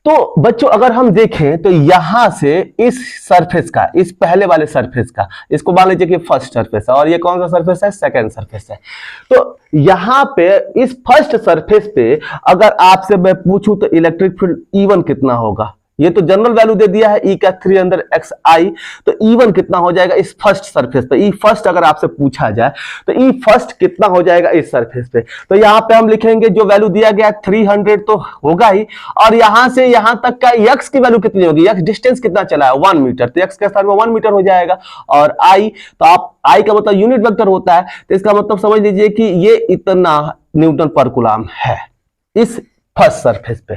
तो बच्चों अगर हम देखें तो यहां से इस सरफेस का, इस पहले वाले सरफेस का, इसको मान लीजिए कि फर्स्ट सरफेस है और ये कौन सा सरफेस है, सेकंड सरफेस है। तो यहां पे इस फर्स्ट सरफेस पे अगर आपसे मैं पूछूं तो इलेक्ट्रिक फील्ड E1 कितना होगा, ये तो जनरल वैल्यू दे दिया है, E का 300xi, तो E1 कितना हो जाएगा इस फर्स्ट सरफेस पे। E फर्स्ट अगर आपसे पूछा जाए तो E फर्स्ट कितना हो जाएगा इस सरफेस पे। तो यहाँ पे हम लिखेंगे जो वैल्यू दिया गया 300 तो होगा ही, और यहां से यहां तक का x की वैल्यू कितनी होगी, x डिस्टेंस कितना चला है 1 मीटर, तो x के स्थान में 1 मीटर हो जाएगा। और I, तो आप I का मतलब यूनिट वेक्टर होता है, तो इसका मतलब समझ लीजिए कि ये इतना न्यूटन पर कूलम है इस फर्स्ट सरफेस पे।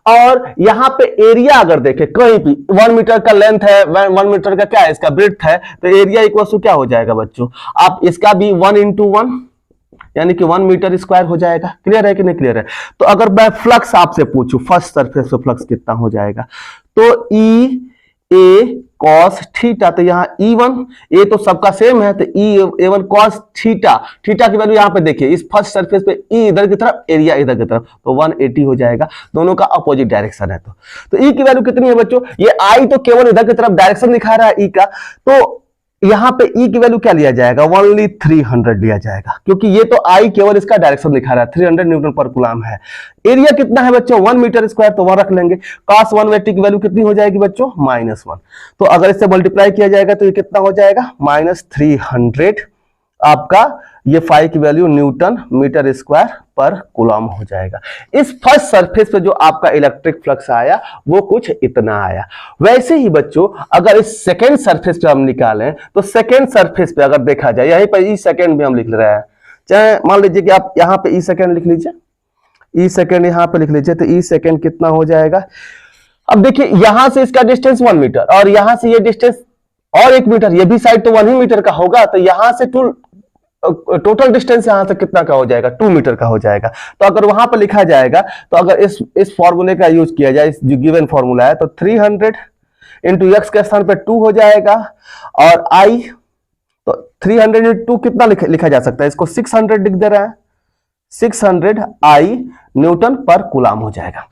और यहां पे एरिया अगर देखें कहीं भी 1 मीटर का लेंथ है, 1 मीटर का क्या है इसका ब्रेड्थ है, तो एरिया इक्वल टू क्या हो जाएगा बच्चों, आप इसका भी 1 इंटू 1 यानी कि 1 मीटर स्क्वायर हो जाएगा। क्लियर है कि नहीं क्लियर है। तो अगर मैं फ्लक्स आपसे पूछूं फर्स्ट सरफेस पे फ्लक्स कितना हो जाएगा, तो ई ए कॉस थीटा, तो यहाँ E1 ए तो सबका सेम है, तो E1 कॉस थीटा, थीटा की वैल्यू यहाँ पे देखिए इस फर्स्ट सरफेस पे E इधर की तरफ, एरिया इधर की तरफ, तो 180 हो जाएगा, दोनों का अपोजिट डायरेक्शन है। तो E की वैल्यू कितनी है बच्चों, ये I तो केवल इधर की तरफ डायरेक्शन दिखा रहा है E का, तो यहां पे E की वैल्यू क्या लिया जाएगा, ओनली 300 लिया जाएगा, क्योंकि ये तो I केवल इसका डायरेक्शन दिखा रहा है, 300 न्यूटन पर कूलम है। एरिया कितना है बच्चों 1 मीटर स्क्वायर, तो वहां रख लेंगे। cos 180 की वैल्यू कितनी हो जाएगी बच्चों, -1। तो अगर इससे मल्टीप्लाई किया जाएगा तो ये कितना हो जाएगा, -300 आपका ये फाई की वैल्यू न्यूटन मीटर स्क्वायर पर कूलम हो जाएगा। इस फर्स्ट सरफेस पे जो आपका इलेक्ट्रिक फ्लक्स आया वो कुछ इतना आया। वैसे ही बच्चों अगर इस सेकेंड सरफेस पे हम निकालें तो सेकेंड सरफेस पे अगर देखा जाए, यहीं पर ई सेकेंड भी हम लिख रहे हैं, चाहे मान लीजिए कि आप यहाँ पे ई सेकेंड लिख लीजिए, ई सेकेंड यहाँ पे लिख लीजिए, तो ई सेकेंड कितना हो जाएगा। अब देखिए यहां से इसका डिस्टेंस 1 मीटर और यहां से ये डिस्टेंस और 1 मीटर, ये भी साइड तो 1 ही मीटर का होगा, तो यहां से टोटल डिस्टेंस यहां से कितना का हो जाएगा, 2 मीटर का हो जाएगा। तो अगर वहां पर लिखा जाएगा, तो अगर इस फॉर्मूले का यूज किया जाए, इस जो गिवन फॉर्मूला है, तो 300 इंटू एक्स के स्थान पे 2 हो जाएगा, और आई तो 300 इंटू 2 कितना लिखा जा सकता है, इसको 600 लिख दे रहा है, 600 आई न्यूटन पर कूलम हो जाएगा।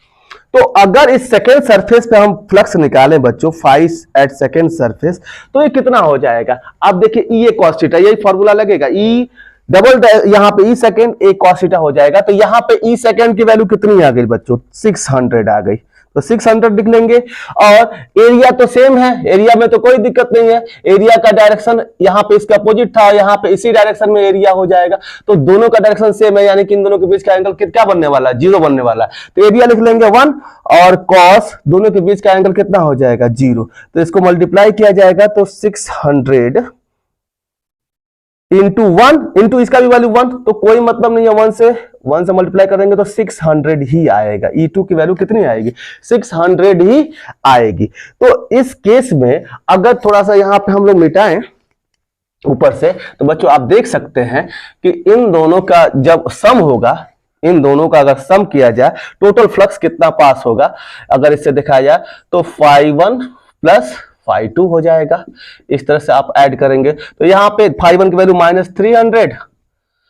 तो अगर इस सेकेंड सरफेस पे हम फ्लक्स निकालें बच्चों, फाइस एट सेकेंड सरफेस, तो ये कितना हो जाएगा। आप देखिए ई ए कॉस थीटा, यही फॉर्मूला लगेगा, ई डबल यहाँ पे ई सेकेंड ए कॉस थीटा हो जाएगा। तो यहाँ पे ई सेकेंड की वैल्यू कितनी आ गई बच्चों, 600 आ गई, तो 600 लिख लेंगे। और एरिया तो सेम है, एरिया में तो कोई दिक्कत नहीं है, एरिया का डायरेक्शन यहाँ पे इसका अपोजिट था, यहाँ पे इसी डायरेक्शन में एरिया हो जाएगा, तो दोनों का डायरेक्शन सेम है, यानी कि इन दोनों के बीच का एंगल क्या बनने वाला है, 0 बनने वाला है। तो एरिया लिख लेंगे 1 और कॉस दोनों के बीच का एंगल कितना हो जाएगा, 0। तो इसको मल्टीप्लाई किया जाएगा तो 600 इंटू 1 इंटू इसका भी वैल्यू 1, तो कोई मतलब नहीं है, 1 से मल्टीप्लाई करेंगे तो 600 ही आएगा। E2 की वैल्यू कितनी आएगी? 600 ही आएगी। तो इस केस में अगर थोड़ा सा यहां पे हम लोग मिटाएं ऊपर से, तो बच्चों आप देख सकते हैं कि इन दोनों का जब सम होगा, इन दोनों का अगर सम किया जाए, टोटल फ्लक्स कितना पास होगा अगर इससे दिखाया जाए तो phi1 प्लस phi2 हो जाएगा। इस तरह से आप ऐड करेंगे तो यहाँ पे phi1 की वैल्यू -300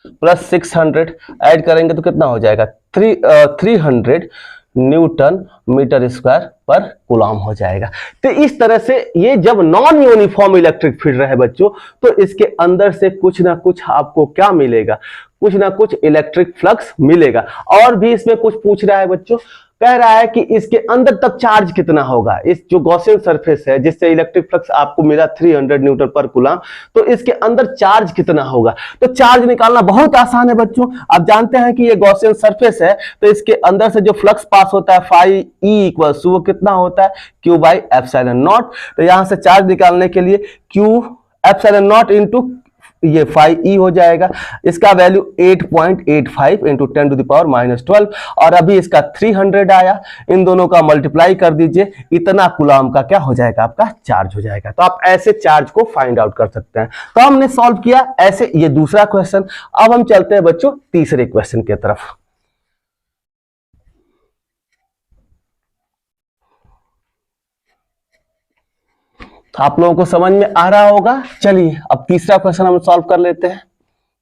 प्लस 600 ऐड करेंगे तो कितना हो जाएगा? 300 न्यूटन मीटर स्क्वायर पर कूलम हो जाएगा। तो इस तरह से ये जब नॉन यूनिफॉर्म इलेक्ट्रिक फील्ड रहे बच्चों, तो इसके अंदर से कुछ ना कुछ आपको क्या मिलेगा? कुछ ना कुछ इलेक्ट्रिक फ्लक्स मिलेगा। और भी इसमें कुछ पूछ रहा है बच्चों, कह रहा है कि इसके अंदर तब चार्ज कितना होगा? इस जो गॉसियन सरफेस है जिससे इलेक्ट्रिक फ्लक्स आपको मिला 300 न्यूटन पर कूलम, तो इसके अंदर चार्ज कितना होगा? तो चार्ज निकालना बहुत आसान है बच्चों। आप जानते हैं कि ये गॉसियन सरफेस है, तो इसके अंदर से जो फ्लक्स पास होता है फाई ई इक्वल्स वो कितना होता है? Q by epsilon not. तो यहां से चार्ज निकालने के लिए Q एप्सिलॉन नॉट इंटू ये फाई ई हो जाएगा। इसका वैल्यू 8.85 इंटू 10⁻⁻12 और अभी इसका 300 आया। इन दोनों का मल्टीप्लाई कर दीजिए, इतना कूलम का क्या हो जाएगा? आपका चार्ज हो जाएगा। तो आप ऐसे चार्ज को फाइंड आउट कर सकते हैं। तो हमने सॉल्व किया ऐसे ये दूसरा क्वेश्चन। अब हम चलते हैं बच्चों तीसरे क्वेश्चन की तरफ। आप लोगों को समझ में आ रहा होगा। चलिए अब तीसरा क्वेश्चन हम सॉल्व कर लेते हैं।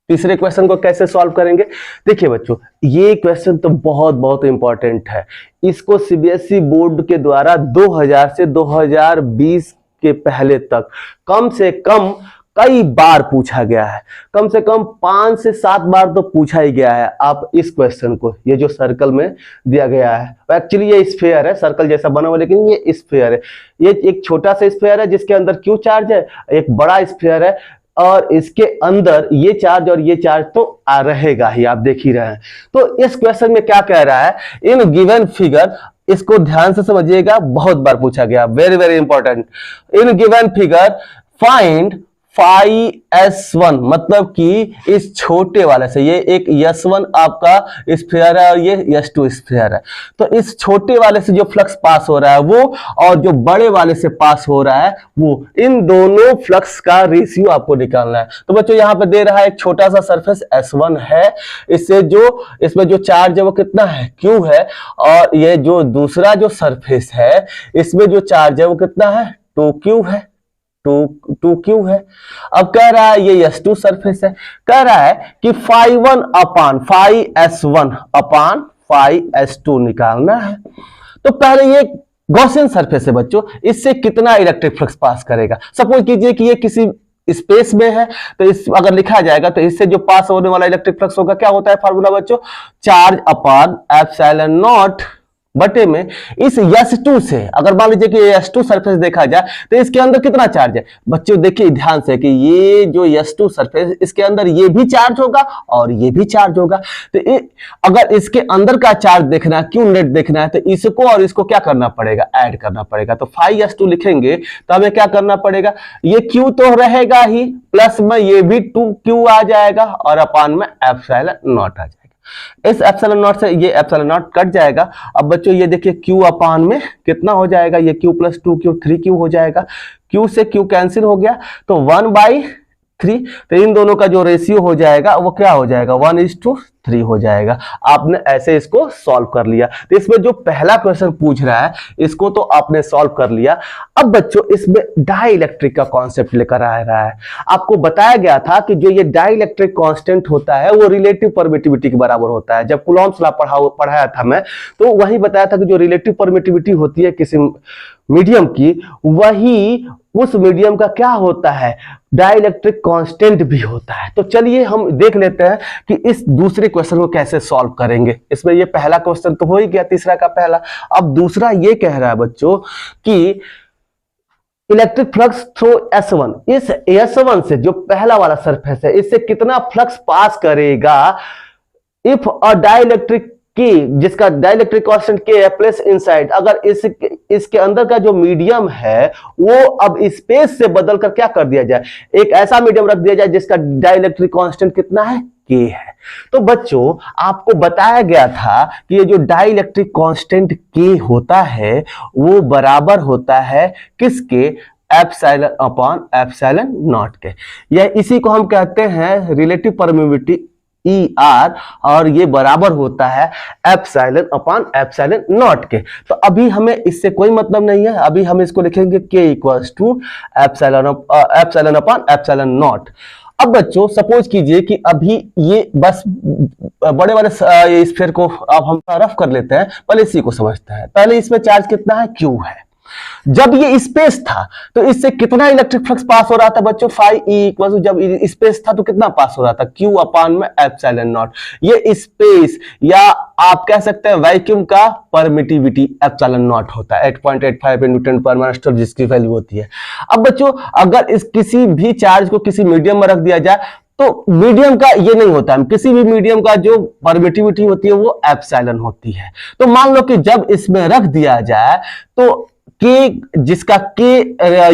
तीसरे क्वेश्चन को कैसे सॉल्व करेंगे? देखिए बच्चों, ये क्वेश्चन तो बहुत बहुत इंपॉर्टेंट है। इसको सीबीएसई बोर्ड के द्वारा 2000 से 2020 के पहले तक कम से कम कई बार पूछा गया है। कम से कम 5 से 7 बार तो पूछा ही गया है। आप इस क्वेश्चन को, ये जो सर्कल में दिया गया है, एक्चुअली ये स्फीयर है, सर्कल जैसा बना हुआ, लेकिन ये स्फीयर है। ये एक छोटा सा स्फीयर है जिसके अंदर क्यू चार्ज है, एक बड़ा स्फीयर है और इसके अंदर ये चार्ज और ये चार्ज तो रहेगा ही, आप देख ही रहे हैं। तो इस क्वेश्चन में क्या कह रहा है? इन गिवन फिगर, इसको ध्यान से समझिएगा, बहुत बार पूछा गया, very very important. In given figure find phi S1, मतलब कि इस छोटे वाले से, ये एक S1 आपका स्फीयर है और ये S2 स्फीयर है, तो इस छोटे वाले से जो फ्लक्स पास हो रहा है वो, और जो बड़े वाले से पास हो रहा है वो, इन दोनों फ्लक्स का रेशियो आपको निकालना है। तो बच्चों यहाँ पे दे रहा है एक छोटा सा सरफेस S1 है, इससे जो इसमें जो चार्ज है वो कितना है? Q है। और ये जो दूसरा जो सरफेस है इसमें जो चार्ज है वो कितना है? 2Q है, 2Q है। अब कह रहा है ये S2 सरफेस है, कह रहा है कि phi1 अपान phi S1 अपान phi S2 निकालना है। तो पहले ये गॉसियन सरफेस है बच्चों, इससे कितना इलेक्ट्रिक फ्लक्स पास करेगा? सपोज कीजिए कि ये किसी स्पेस में है, तो इस अगर लिखा जाएगा तो इससे जो पास होने वाला इलेक्ट्रिक फ्लक्स होगा, क्या होता है फार्मूला बच्चों? चार्ज अपान एप्सिलॉन नॉट बटे में इस S2 से, अगर मान लीजिए कि S2 सरफेस देखा जाए तो इसके अंदर कितना चार्ज है? बच्चों देखिए ध्यान से कि ये जो S2 सरफेस, इसके अंदर ये भी चार्ज होगा और ये भी चार्ज होगा। तो अगर इसके अंदर का चार्ज देखना है, क्यू नेट देखना है, तो इसको और इसको क्या करना पड़ेगा? ऐड करना पड़ेगा। तो फाई S2 लिखेंगे तो हमें क्या करना पड़ेगा? ये Q तो रहेगा ही, प्लस में ये भी 2Q आ जाएगा और अपान में एप्सिलॉन नॉट आ जाएगा। इस एप्सिलॉन नॉट से ये एप्सिलॉन नॉट कट जाएगा। अब बच्चों ये देखिए Q अपान में कितना हो जाएगा? ये Q प्लस 2Q 3Q हो जाएगा। Q से Q कैंसिल हो गया तो 1/3। तो इन दोनों का जो रेशियो हो जाएगा वो क्या हो जाएगा? 1:3 हो जाएगा। आपने ऐसे इसको सॉल्व कर लिया। तो इसमें जो पहला क्वेश्चन पूछ रहा है इसको तो आपने सॉल्व कर लिया। अब बच्चों इसमें डाई इलेक्ट्रिक का कॉन्सेप्ट लेकर आ रहा है। आपको बताया गया था कि जो ये डाई इलेक्ट्रिक कांस्टेंट होता है वो रिलेटिव परमिटिविटी के बराबर होता है। जब कूलॉम्स लॉ पढ़ाया था मैं, तो वही बताया था कि जो रिलेटिव परमिटिविटी होती है किसी मीडियम की, वही उस मीडियम का क्या होता है? डाइलेक्ट्रिक कांस्टेंट भी होता है। तो चलिए हम देख लेते हैं कि इस दूसरे क्वेश्चन को कैसे सॉल्व करेंगे। इसमें ये पहला क्वेश्चन तो हो ही गया, तीसरा का पहला। अब दूसरा ये कह रहा है बच्चों कि इलेक्ट्रिक फ्लक्स थ्रू S1, इस S1 से जो पहला वाला सरफेस है इससे कितना फ्लक्स पास करेगा इफ अ डाइलेक्ट्रिक की, जिसका डाइलेक्ट्रिक कांस्टेंट K है, प्लेस इनसाइड, अगर इस इसके अंदर का जो मीडियम है वो अब स्पेस से बदलकर क्या कर दिया जाए, एक ऐसा मीडियम रख दिया जाए जिसका डाइलेक्ट्रिक कांस्टेंट कितना है, के है। तो बच्चों आपको बताया गया था कि ये जो डाइलेक्ट्रिक कांस्टेंट के होता है वो बराबर होता है किसके, एप्सिलॉन अपॉन एप्सिलॉन नॉट के। यह इसी को हम कहते हैं रिलेटिव परमिटिविटी ER, और ये बराबर होता है एप्सिलॉन अपॉन एप्सिलॉन नॉट के। तो अभी हमें इससे कोई मतलब नहीं है, अभी हम इसको लिखेंगे K equals to epsilon upon epsilon naught. अब बच्चों सपोज कीजिए कि अभी ये बस बड़े वाले स्फीयर को अब हम रफ कर लेते हैं, पहले इसी को समझते हैं। पहले इसमें चार्ज कितना है, Q है। जब ये स्पेस था तो इससे कितना इलेक्ट्रिक फ्लक्स पास हो रहा था बच्चों, फाई ई इक्वल, जब स्पेस था तो कितना पास हो रहा था, Q अपान में एप्सिलॉन नॉट। ये स्पेस या आप कह सकते हैं वैक्यूम का परमिटिविटी एप्सिलॉन नॉट होता है, 8.85 न्यूटन पर माइनस 12 जिसकी वैल्यू होती है। अब बच्चों अगर इस किसी भी चार्ज को किसी मीडियम में रख दिया जाए तो मीडियम का ये नहीं होता है, किसी भी मीडियम का जो परमिटिविटी होती है वो एप्सिलॉन होती है। तो मान लो कि जब इसमें रख दिया जाए तो के, जिसका के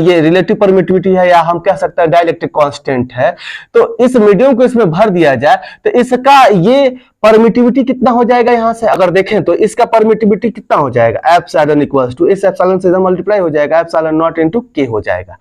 ये रिलेटिव परमिटिविटी है या हम कह सकते हैं डाइलेक्ट्रिक कांस्टेंट है, तो इस मीडियम को इसमें भर दिया जाए तो इसका ये परमिटिविटी कितना हो जाएगा, यहां से अगर देखें तो इसका परमिटिविटी कितना हो जाएगा, एप्सिलॉन इक्वल्स टू, इस एप्सिलॉन से मल्टीप्लाई हो जाएगा, एप्सिलॉन नॉट इनटू के हो जाएगा।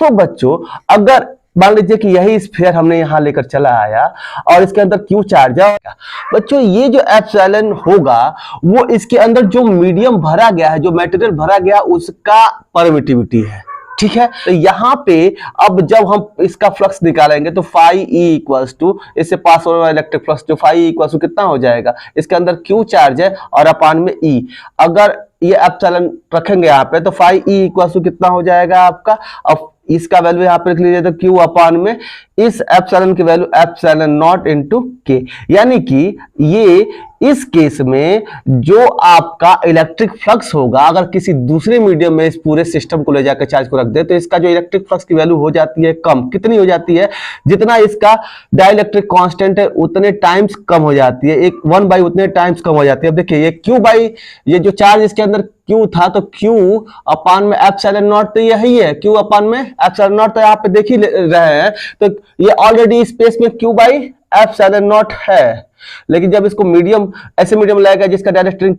तो बच्चों अगर मान लीजिए कि यही स्फीयर हमने यहां लेकर चला आया और इसके अंदर क्यू चार्ज आएगा, बच्चों ये जो एप्सिलॉन होगा वो इसके अंदर जो मीडियम भरा गया है, जो मटेरियल भरा गया उसका परमिटिविटी है, ठीक है। तो यहां पे अब जब हम इसका फ्लक्स निकालेंगे तो फाई ई इक्वल्स टू, इससे पास होने वाला इलेक्ट्रिक फ्लक्स जो फाई ई इक्वल्स टू कितना हो जाएगा, इसके अंदर क्यू चार्ज है और अपान में ई, अगर ये एप्सिलॉन रखेंगे यहाँ पे तो फाई ई इक्वल्स टू कितना हो जाएगा आपका, अब इसका वैल्यू यहां पे लिख लीजिए तो Q अपान में इस एप्सिलॉन की वैल्यू एप्सिलॉन नॉट इनटू के, यानी कि ये इस केस में जो आपका इलेक्ट्रिक फ्लक्स होगा अगर किसी दूसरे मीडियम में इस पूरे सिस्टम को ले जाकर चार्ज को रख दे तो इसका जो इलेक्ट्रिक फ्लक्स की वैल्यू हो जाती है कम, कितनी हो जाती है, जितना इसका डाइलेक्ट्रिक कांस्टेंट है उतने टाइम्स कम हो जाती है, एक 1 उतने टाइम्स कम हो जाती है। अब देखिए ये Q बाई ये जो चार्ज इसके अंदर Q था तो Q अपान में एप्सिलॉन नॉट तो यही है, Q अपान में एप्सिलॉन नॉट तो यहाँ पे देख ही रहे हैं, तो ये ऑलरेडी स्पेस में Q बाई एप्सिलॉन नॉट है। लेकिन जब इसको मीडियम ऐसे मीडियम लाएगा जिसका डाइलेक्ट्रिक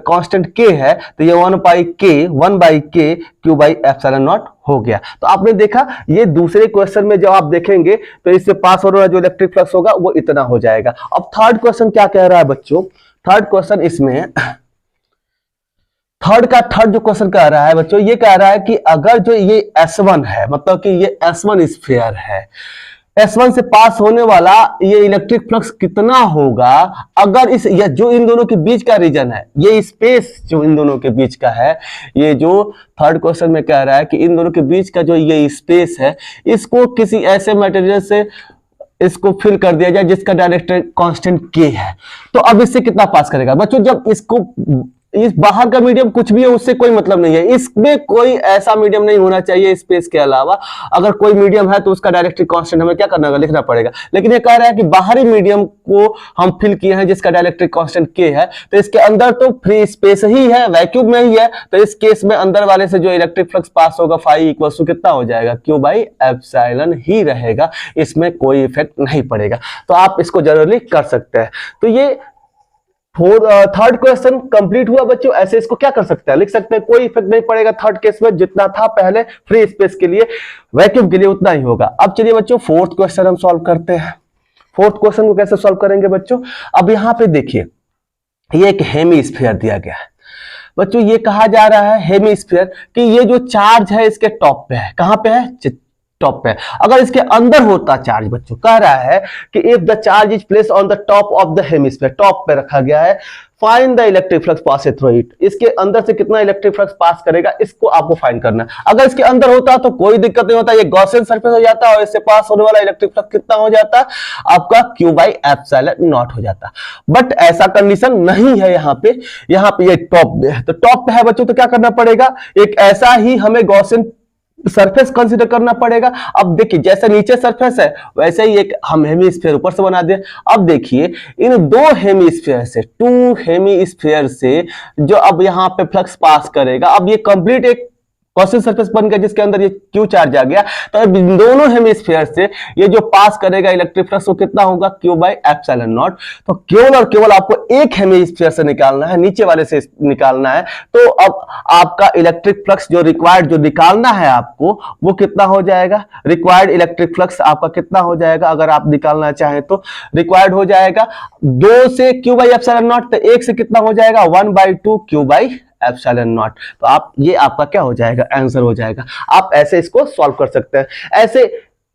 कांस्टेंट के है तो ये 1 बाई के Q बाई एप्सिलॉन नॉट हो गया। तो आपने देखा ये दूसरे क्वेश्चन में जब आप देखेंगे तो इससे पास होने वाला जो इलेक्ट्रिक फ्लक्स होगा वो इतना हो जाएगा। अब थर्ड क्वेश्चन क्या कह रहा है बच्चों, थर्ड क्वेश्चन इसमें थर्ड जो क्वेश्चन कह रहा है बच्चों, ये कह रहा है कि अगर जो ये S1 है, मतलब कि ये S1 स्फीयर है, S1 से पास होने वाला ये इलेक्ट्रिक फ्लक्स कितना होगा अगर इस या जो इन दोनों के बीच का रीजन है, ये स्पेस जो इन दोनों के बीच का है, ये जो थर्ड क्वेश्चन में कह रहा है कि इन दोनों के बीच का जो ये स्पेस है इसको किसी ऐसे मटेरियल से इसको फिल कर दिया जाए जिसका डाइलेक्ट्रिक कांस्टेंट के है, तो अब इससे कितना पास करेगा बच्चों। जब इसको इस बाहर का मीडियम कुछ भी है उससे कोई मतलब नहीं है, इसमें कोई ऐसा मीडियम नहीं होना चाहिए स्पेस के अलावा, अगर कोई मीडियम है तो उसका डाइलेक्ट्रिक कांस्टेंट हमें क्या करना होगा, लिखना पड़ेगा। लेकिन ये कह रहा है कि बाहरी मीडियम को हम फिल किए हैं जिसका डाइलेक्ट्रिक कांस्टेंट के है, तो इसके अंदर तो फ्री स्पेस ही है, वैक्यूम में ही है, तो इस केस में अंदर वाले से जो इलेक्ट्रिक फ्लक्स पास होगा फाई इक्वल्स टू कितना हो जाएगा, Q बाई एप्सिलॉन ही रहेगा, इसमें कोई इफेक्ट नहीं पड़ेगा। तो आप इसको जनरली कर सकते हैं। तो ये थर्ड क्वेश्चन कंप्लीट हुआ बच्चों। ऐसे इसको क्या कर सकते हैं, लिख सकते हैं, कोई इफेक्ट नहीं पड़ेगा थर्ड केस में, जितना था पहले फ्री स्पेस के लिए वैक्यूम के लिए उतना ही होगा। अब चलिए बच्चों फोर्थ क्वेश्चन हम सॉल्व करते हैं। फोर्थ क्वेश्चन को कैसे सॉल्व करेंगे बच्चों, अब यहां पे देखिए ये एक हेमीस्फीयर दिया गया है बच्चों, ये कहा जा रहा है हेमीस्फीयर कि ये जो चार्ज है इसके टॉप पे है, कहां पे है, टॉप पे। अगर इसके अंदर होता चार्ज बच्चों, कह रहा है कि if the charge is place on the top of the hemisphere, top पे रखा गया है, find the electric flux pass through it, इसके अंदर से कितना इलेक्ट्रिक फ्लक्स पास करेगा इसको आपको फाइंड करना है। अगर इसके अंदर होता तो कोई दिक्कत नहीं होता, ये गॉसियन सरफेस हो जाता और इससे पास होने वाला इलेक्ट्रिक फ्लक्स कितना हो जाता, आपका Q बाई एप्सिलॉन नॉट हो जाता। बट ऐसा कंडीशन नहीं है यहाँ पे ये टॉप पे है, तो टॉप पे है बच्चों तो क्या करना पड़ेगा, एक ऐसा ही हमें गॉसियन सरफेस कंसीडर करना पड़ेगा। अब देखिए जैसे नीचे सरफेस है वैसे ही एक हम हेमीस्फीयर ऊपर से बना दे। अब देखिए इन दो हेमीस्फीयर से, टू हेमीस्फीयर से जो अब यहाँ पे फ्लक्स पास करेगा, अब ये कंप्लीट एक गॉसियन सरफेस बन गया जिसके अंदर ये क्यू चार्ज आ गया। तो अब इन दोनों हेमीस्फीयर से ये जो पास करेगा इलेक्ट्रिक फ्लक्स वो कितना होगा, क्यू बाई एप्सिलॉन नॉट। तो केवल और केवल आपको एक हेमीस्फीयर से निकालना है, नीचे वाले से निकालना है। तो अब आपका इलेक्ट्रिक फ्लक्स जो रिक्वायर्ड जो निकालना है आपको वो कितना हो जाएगा, रिक्वायर्ड इलेक्ट्रिक फ्लक्स आपका कितना हो जाएगा, अगर आप निकालना चाहें तो रिक्वायर्ड हो जाएगा 2 से क्यू बाई एप्सिलॉन नॉट, तो 1 से कितना हो जाएगा 1/2 क्यू बाई एप्सिलॉन नॉट। तो आप ये आपका क्या हो जाएगा, आंसर हो जाएगा। आप ऐसे इसको सॉल्व कर सकते हैं। ऐसे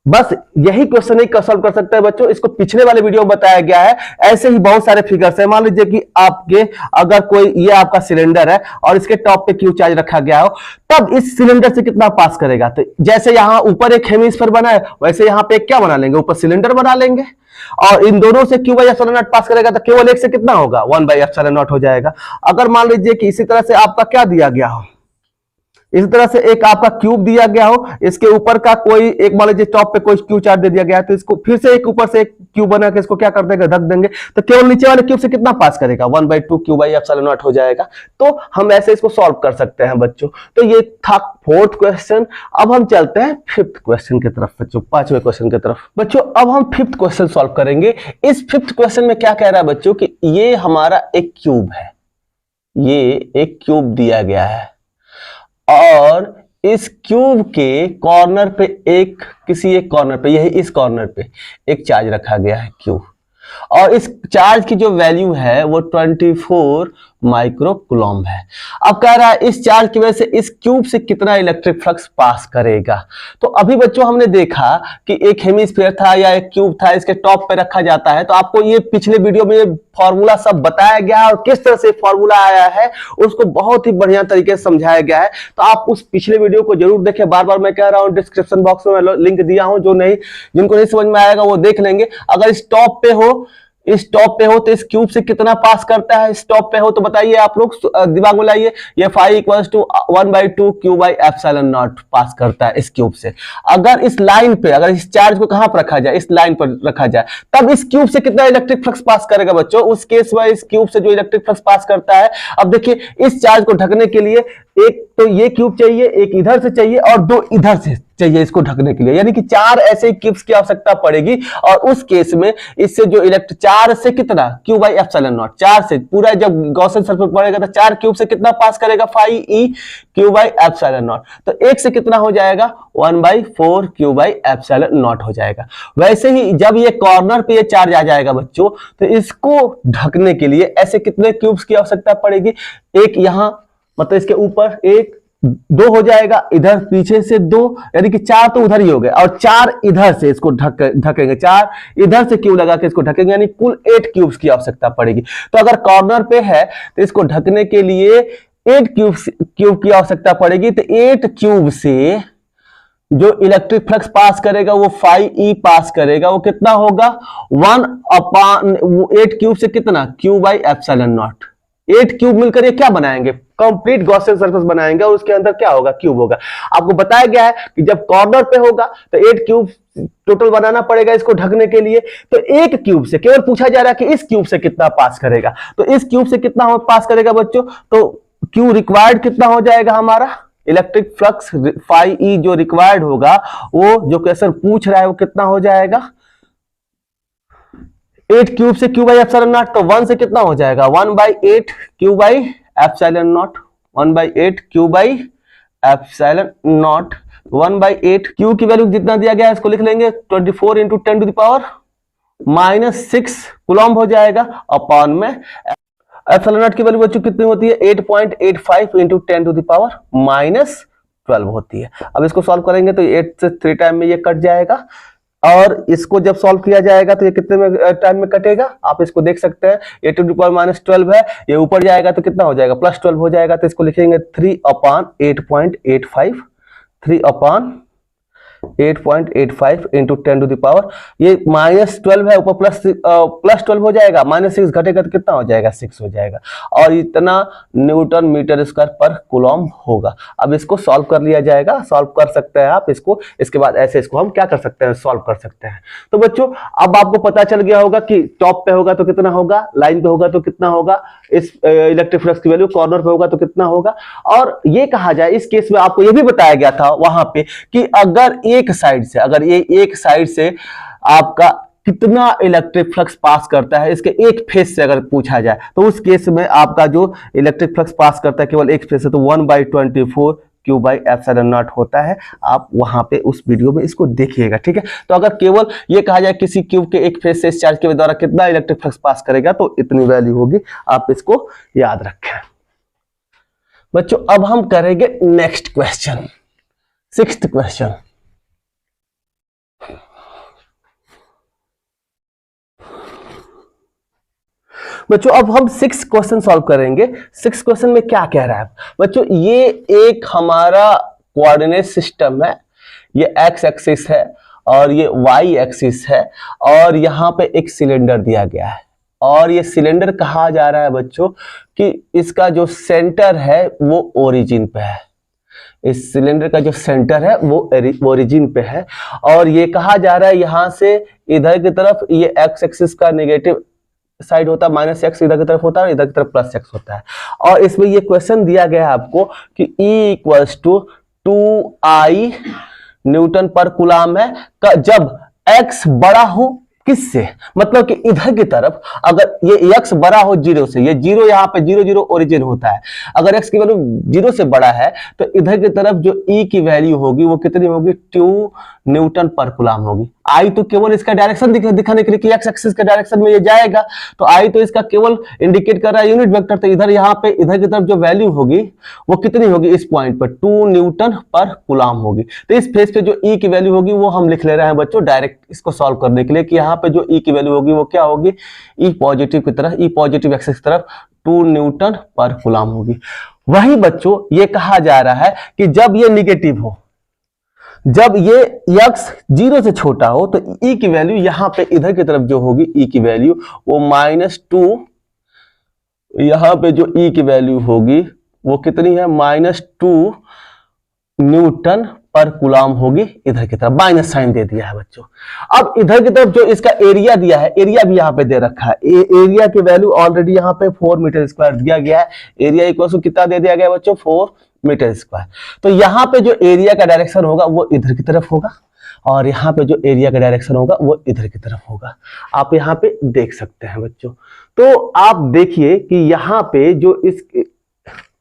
बस यही क्वेश्चन ही सॉल्व कर सकते हैं बच्चों, इसको पिछले वाले वीडियो में बताया गया है। ऐसे ही बहुत सारे फिगर्स है। मान लीजिए कि आपके अगर कोई ये आपका सिलेंडर है और इसके टॉप पे क्यू चार्ज रखा गया हो, तब इस सिलेंडर से कितना पास करेगा। तो जैसे यहां ऊपर एक हेमिस्फीयर बना है वैसे यहां पे क्या बना लेंगे, ऊपर सिलेंडर बना लेंगे और इन दोनों से Q by epsilon not pass करेगा तो केवल एक से कितना होगा, 1/एप्सिलॉन नॉट हो जाएगा। अगर मान लीजिए कि इसी तरह से आपका क्या दिया गया हो, इस तरह से एक आपका क्यूब दिया गया हो, इसके ऊपर का कोई एक मान लीजिए टॉप पे कोई क्यू चार्ज दे दिया गया है, तो इसको फिर से एक ऊपर से एक क्यूब बना के इसको क्या कर देंगे, ढक देंगे। तो केवल नीचे वाले क्यूब से कितना पास करेगा, 1/2 क्यू बाई एप्सिलॉन नॉट हो जाएगा। तो हम ऐसे इसको सॉल्व कर सकते हैं बच्चों। तो ये था 4th क्वेश्चन। अब हम चलते हैं 5th क्वेश्चन की तरफ बच्चों, 5वें क्वेश्चन की तरफ। बच्चों अब हम 5th क्वेश्चन सॉल्व करेंगे। इस 5th क्वेश्चन में क्या कह रहा है बच्चों कि ये हमारा एक क्यूब है, ये एक क्यूब दिया गया है और इस क्यूब के कॉर्नर पे किसी एक कॉर्नर पे, यही इस कॉर्नर पे एक चार्ज रखा गया है क्यू, और इस चार्ज की जो वैल्यू है वो 24 माइक्रो कूलम्ब है। अब कह रहा है इस चार्ज की वजह से इस क्यूब से कितना इलेक्ट्रिक फ्लक्स पास करेगा। तो अभी बच्चों हमने देखा कि एक हेमिस्फीयर था या एक क्यूब था, इसके टॉप पे रखा जाता है। तो आपको ये पिछले वीडियो में ये फॉर्मूला सब बताया गया है और किस तरह से फॉर्मूला आया है उसको बहुत ही बढ़िया तरीके से समझाया गया है। तो आप उस पिछले वीडियो को जरूर देखें। बार बार मैं कह रहा हूं डिस्क्रिप्शन बॉक्स में लिंक दिया हूं, जिनको नहीं समझ में आएगा वो देख लेंगे। अगर इस टॉप पे हो तो इस क्यूब से कितना पास करता है, इस टॉप पे हो तो बताइए आप लोग, दिमाग में लाइए। ये 5 = 1/2 Q by epsilon not pass करता है इस क्यूब से। अगर इस लाइन पे, अगर इस चार्ज को कहां पर रखा जाए, इस लाइन पर रखा जाए, तब इस क्यूब से कितना इलेक्ट्रिक फ्लक्स पास करेगा बच्चों। उस केस में इस क्यूब से जो इलेक्ट्रिक फ्लक्स पास करता है, अब देखिए इस चार्ज को ढकने के लिए एक तो ये क्यूब चाहिए, एक इधर से चाहिए और 2 इधर से चाहिए इसको ढकने के लिए, यानी कि 4 ऐसे क्यूब्स की आवश्यकता पड़ेगी। और उस केस में इससे जो 4 से कितना, क्यू बाई एप्सिलॉन नॉट, 4 से पूरा जब गॉसियन सरफेस पड़ेगा तो 4 क्यूब से कितना पास करेगा, 5e Q by epsilon not. तो 1 से कितना हो जाएगा, 1/4 क्यू बाई एप्सिलॉन नॉट हो जाएगा। वैसे ही जब ये कॉर्नर पे ये चार्ज आ जाएगा बच्चों, तो इसको ढकने के लिए ऐसे कितने क्यूब्स की आवश्यकता पड़ेगी, एक यहां मतलब इसके ऊपर 1, 2 हो जाएगा, इधर पीछे से 2, यानी कि 4 तो उधर ही हो गए, और 4 इधर से इसको ढकेंगे, 4 इधर से क्यूब लगा के इसको ढकेंगे, यानी कुल 8 क्यूब्स की आवश्यकता पड़ेगी। तो अगर कॉर्नर पे है तो इसको ढकने के लिए 8 क्यूब की आवश्यकता पड़ेगी। तो 8 क्यूब से जो इलेक्ट्रिक फ्लक्स पास करेगा वो 5e पास करेगा, वो कितना होगा, 1/8 क्यूब से कितना, Q by epsilon not. 8 cube मिलकर ये क्या बनाएंगे, कंप्लीट गॉसियन सरफेस बनाएंगे और उसके अंदर क्या होगा, क्यूब होगा। आपको बताया गया है कि जब कॉर्नर पे होगा तो 8 क्यूब टोटल बनाना पड़ेगा इसको ढकने के लिए। तो एक क्यूब से केवल पूछा जा रहा है कि इस क्यूब से कितना पास करेगा। तो इस क्यूब से कितना पास करेगा बच्चों, तो क्यू रिक्वायर्ड कितना हो जाएगा हमारा, इलेक्ट्रिक फ्लक्स 5e जो रिक्वायर्ड होगा, वो जो क्वेश्चन पूछ रहा है वो कितना हो जाएगा, 8 क्यूब से क्यू बाई एप्सिलॉन नॉट। तो 1 से कितना हो जाएगा, 1/8 Q by epsilon not, 1/8 Q by epsilon not. 1/8 Q की वैल्यू जितना दिया गया है इसको लिख लेंगे, 24 × 10⁻⁻6 कूलम्ब हो जाएगा। अपॉन में एप्सिलॉन नॉट की वैल्यू बच्चों कितनी होती है, 8.85 × 10⁻12 होती है। अब इसको सॉल्व करेंगे तो 8 से 3 टाइम में ये कट जाएगा, और इसको जब सॉल्व किया जाएगा तो ये कितने में टाइम में कटेगा, आप इसको देख सकते हैं। 8⁻−12 है, ये ऊपर जाएगा तो कितना हो जाएगा, +12 हो जाएगा। तो इसको लिखेंगे 3/8.85, 3/8 8.85 इंटू 10 टू द पावर, ये -12 है, ऊपर +12 हो जाएगा, -6 घटेगा तो कितना हो जाएगा, 6 हो जाएगा, और इतना न्यूटन मीटर स्क्वायर पर कूलम होगा। अब इसको सॉल्व कर लिया जाएगा, सॉल्व कर सकते हैं आप इसको, इसके बाद ऐसे इसको हम क्या कर सकते हैं, सॉल्व कर सकते हैं। तो बच्चों अब आपको पता चल गया होगा कि टॉप पे होगा तो कितना होगा, लाइन पे होगा तो कितना होगा, इस इलेक्ट्रिक फ्लक्स की वैल्यू कॉर्नर पे होगा तो कितना होगा। और ये कहा जाए इस केस में आपको ये भी बताया गया था वहां पे कि अगर एक साइड से, अगर ये एक साइड से आपका कितना इलेक्ट्रिक फ्लक्स पास करता है, इसके एक फेज से अगर पूछा जाए तो उस केस में आपका जो इलेक्ट्रिक फ्लक्स पास करता है केवल एक फेज से, तो 1/24 Q/ε0 होता है। आप वहां पे उस वीडियो में इसको देखिएगा, ठीक है। तो अगर केवल ये कहा जाए किसी क्यूब के एक फेज से इस चार्ज के द्वारा कितना इलेक्ट्रिक फ्लक्स पास करेगा तो इतनी वैल्यू होगी, आप इसको याद रखें। बच्चों अब हम करेंगे नेक्स्ट क्वेश्चन, 6th क्वेश्चन। बच्चों अब हम 6 क्वेश्चन सॉल्व करेंगे। 6 क्वेश्चन में क्या कह रहा है बच्चों, ये एक हमारा कोऑर्डिनेट सिस्टम है, ये एक्स एक्सिस है और ये वाई एक्सिस है, और यहां पे एक सिलेंडर दिया गया है, और ये सिलेंडर कहा जा रहा है बच्चों कि इसका जो सेंटर है वो ओरिजिन पे है, इस सिलेंडर का जो सेंटर है वो ओरिजिन पे है, और ये कहा जा रहा है यहां से इधर की तरफ ये एक्स एक्सिस का नेगेटिव साइड होता है, -x इधर की तरफ होता है और इधर की तरफ +x होता है। और इसमें ये क्वेश्चन दिया गया है आपको कि E = 2I Newton per coulomb है जब x बड़ा हो किससे, मतलब कि इधर की तरफ अगर ये x बड़ा हो 0 से, ये 0 यहाँ पे 0 0 ओरिजिन होता है, अगर x की वैल्यू 0 से बड़ा है तो इधर की तरफ जो E की वैल्यू होगी वो कितनी होगी, 2 न्यूटन पर कूलम होगी। I तो केवल इसका डायरेक्शन दिखाने के लिए कि x एक्सिस के डायरेक्शन में ये जाएगा, तो I तो इसका केवल इंडिकेट कर रहा है यूनिट वेक्टर, तो इधर यहाँ पे इधर की तरफ जो वैल्यू होगी वो कितनी होगी, इस पॉइंट पर 2 न्यूटन पर कूलम होगी। तो इस फेज पे जो E की वैल्यू होगी वो हम लिख ले रहे हैं बच्चों डायरेक्ट इसको सॉल्व करने के लिए कि यहाँ पे जो E की वैल्यू होगी वो क्या होगी, E पॉजिटिव की तरफ, E पॉजिटिव एक्सिस की तरफ 2 न्यूटन पर कूलम होगी। वही बच्चों ये कहा जा रहा है कि जब ये निगेटिव हो, जब ये x 0 से छोटा हो तो E की वैल्यू यहां पे इधर की तरफ जो होगी E की वैल्यू वो -2, यहां पे जो E की वैल्यू होगी वो कितनी है, -2 न्यूटन पर कूलम होगी, इधर की तरफ माइनस साइन दे दिया है बच्चों। अब इधर की तरफ जो इसका एरिया दिया है, एरिया भी यहाँ पे दे रखा है, एरिया की वैल्यू ऑलरेडी यहाँ पे 4 मीटर स्क्वायर दिया गया है, एरिया इक्वल टू कितना दे दिया गया बच्चों, 4 मीटर स्क्वायर। तो यहाँ पे जो एरिया का डायरेक्शन होगा वो इधर की तरफ होगा, और यहाँ पे जो एरिया का डायरेक्शन होगा वो इधर की तरफ होगा, आप यहाँ पे देख सकते हैं बच्चों। तो आप देखिए कि यहाँ पे जो इस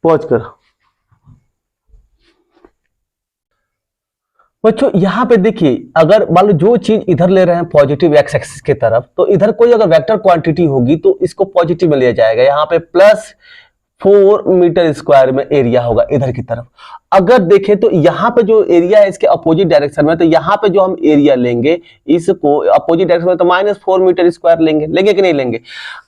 पहुंच कर बच्चों यहाँ पे देखिए, अगर मान लो जो चीज इधर ले रहे हैं पॉजिटिव एक्स एक्सिस की तरफ, तो इधर कोई अगर वेक्टर क्वांटिटी होगी तो इसको पॉजिटिव में लिया जाएगा, यहाँ पे +4 मीटर स्क्वायर में एरिया होगा इधर की तरफ। अगर देखें तो यहाँ पे जो एरिया है इसके अपोजिट डायरेक्शन में, तो यहाँ पे जो हम एरिया लेंगे इसको अपोजिट डायरेक्शन में तो -4 मीटर स्क्वायर लेंगे कि नहीं लेंगे।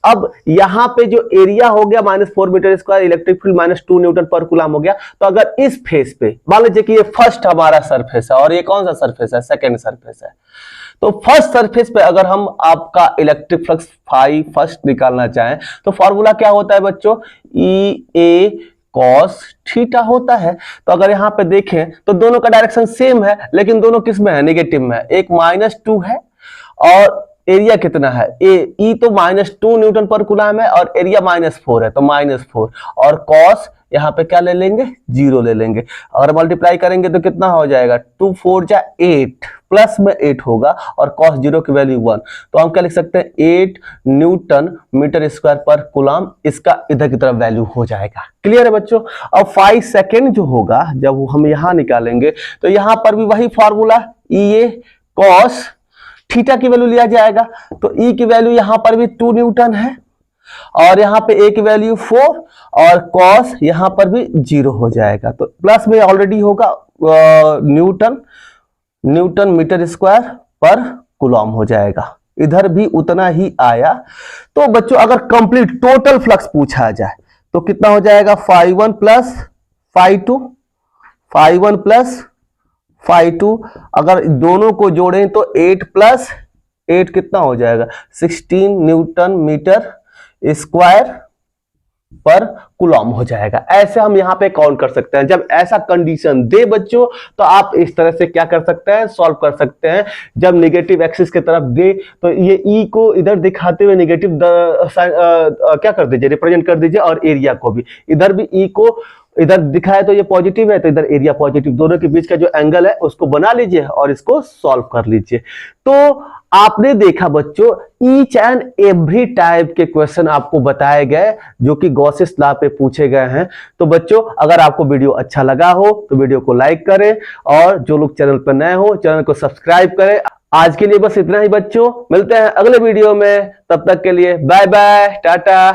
अब यहाँ पे जो एरिया हो गया -4 metre square, electric field -2 newton per coulomb हो गया। तो अगर इस फेस पे मान लीजिए कि ये फर्स्ट हमारा सरफेस है और ये कौन सा सरफेस है, सेकेंड सरफेस है, तो फर्स्ट सरफेस पे अगर हम आपका इलेक्ट्रिक फ्लक्स फाई फर्स्ट निकालना चाहें तो फॉर्मूला क्या होता है बच्चों, EA cos थीटा होता है। तो अगर यहाँ पे देखें तो दोनों का डायरेक्शन सेम है, लेकिन दोनों किस में है, नेगेटिव में है, एक -2 है और एरिया कितना है, E तो -2 न्यूटन पर कूलम है और एरिया -4 है, तो -4, और cos यहाँ पे क्या ले लेंगे, 0 ले लेंगे, और मल्टीप्लाई करेंगे तो कितना हो जाएगा, 2 4 जा 8, प्लस में 8 होगा और cos 0 की वैल्यू 1, तो हम क्या लिख सकते हैं, 8 न्यूटन मीटर स्क्वायर पर कूलम, इसका इधर की तरफ वैल्यू हो जाएगा। क्लियर है बच्चों। अब 5 सेकेंड जो होगा जब हम यहाँ निकालेंगे तो यहाँ पर भी वही फॉर्मूला EA cos थीटा की वैल्यू लिया जाएगा, तो E की वैल्यू यहाँ पर भी 2 न्यूटन है और यहाँ पे A की वैल्यू 4 और cos यहाँ पर भी 0 हो जाएगा, तो प्लस में ऑलरेडी होगा न्यूटन मीटर स्क्वायर पर कूलम हो जाएगा, इधर भी उतना ही आया। तो बच्चों अगर कंप्लीट टोटल फ्लक्स पूछा जाए तो कितना हो जाएगा, ∅1 + ∅2, ∅1 + phi2, अगर दोनों को जोड़ें तो 8 प्लस 8 कितना हो जाएगा 16 न्यूटन मीटर स्क्वायर पर कूलम हो जाएगा। ऐसे हम यहाँ पे काउंट कर सकते हैं। जब ऐसा कंडीशन दे बच्चों तो आप इस तरह से क्या कर सकते हैं, सॉल्व कर सकते हैं। जब नेगेटिव एक्सिस की तरफ दे तो ये ई को इधर दिखाते हुए नेगेटिव क्या कर दीजिए, रिप्रेजेंट कर दीजिए, और एरिया को भी इधर भी ई को इधर दिखाए तो ये पॉजिटिव है तो इधर एरिया पॉजिटिव, दोनों के बीच का जो एंगल है उसको बना लीजिए और इसको सॉल्व कर लीजिए। तो आपने देखा बच्चों ईच एंड एवरी टाइप के क्वेश्चन आपको बताए गए जो कि गॉसिस लॉ पे पूछे गए हैं। तो बच्चों अगर आपको वीडियो अच्छा लगा हो तो वीडियो को लाइक करें, और जो लोग चैनल पर नए हो चैनल को सब्सक्राइब करें। आज के लिए बस इतना ही बच्चों, मिलते हैं अगले वीडियो में, तब तक के लिए बाय बाय, टाटा।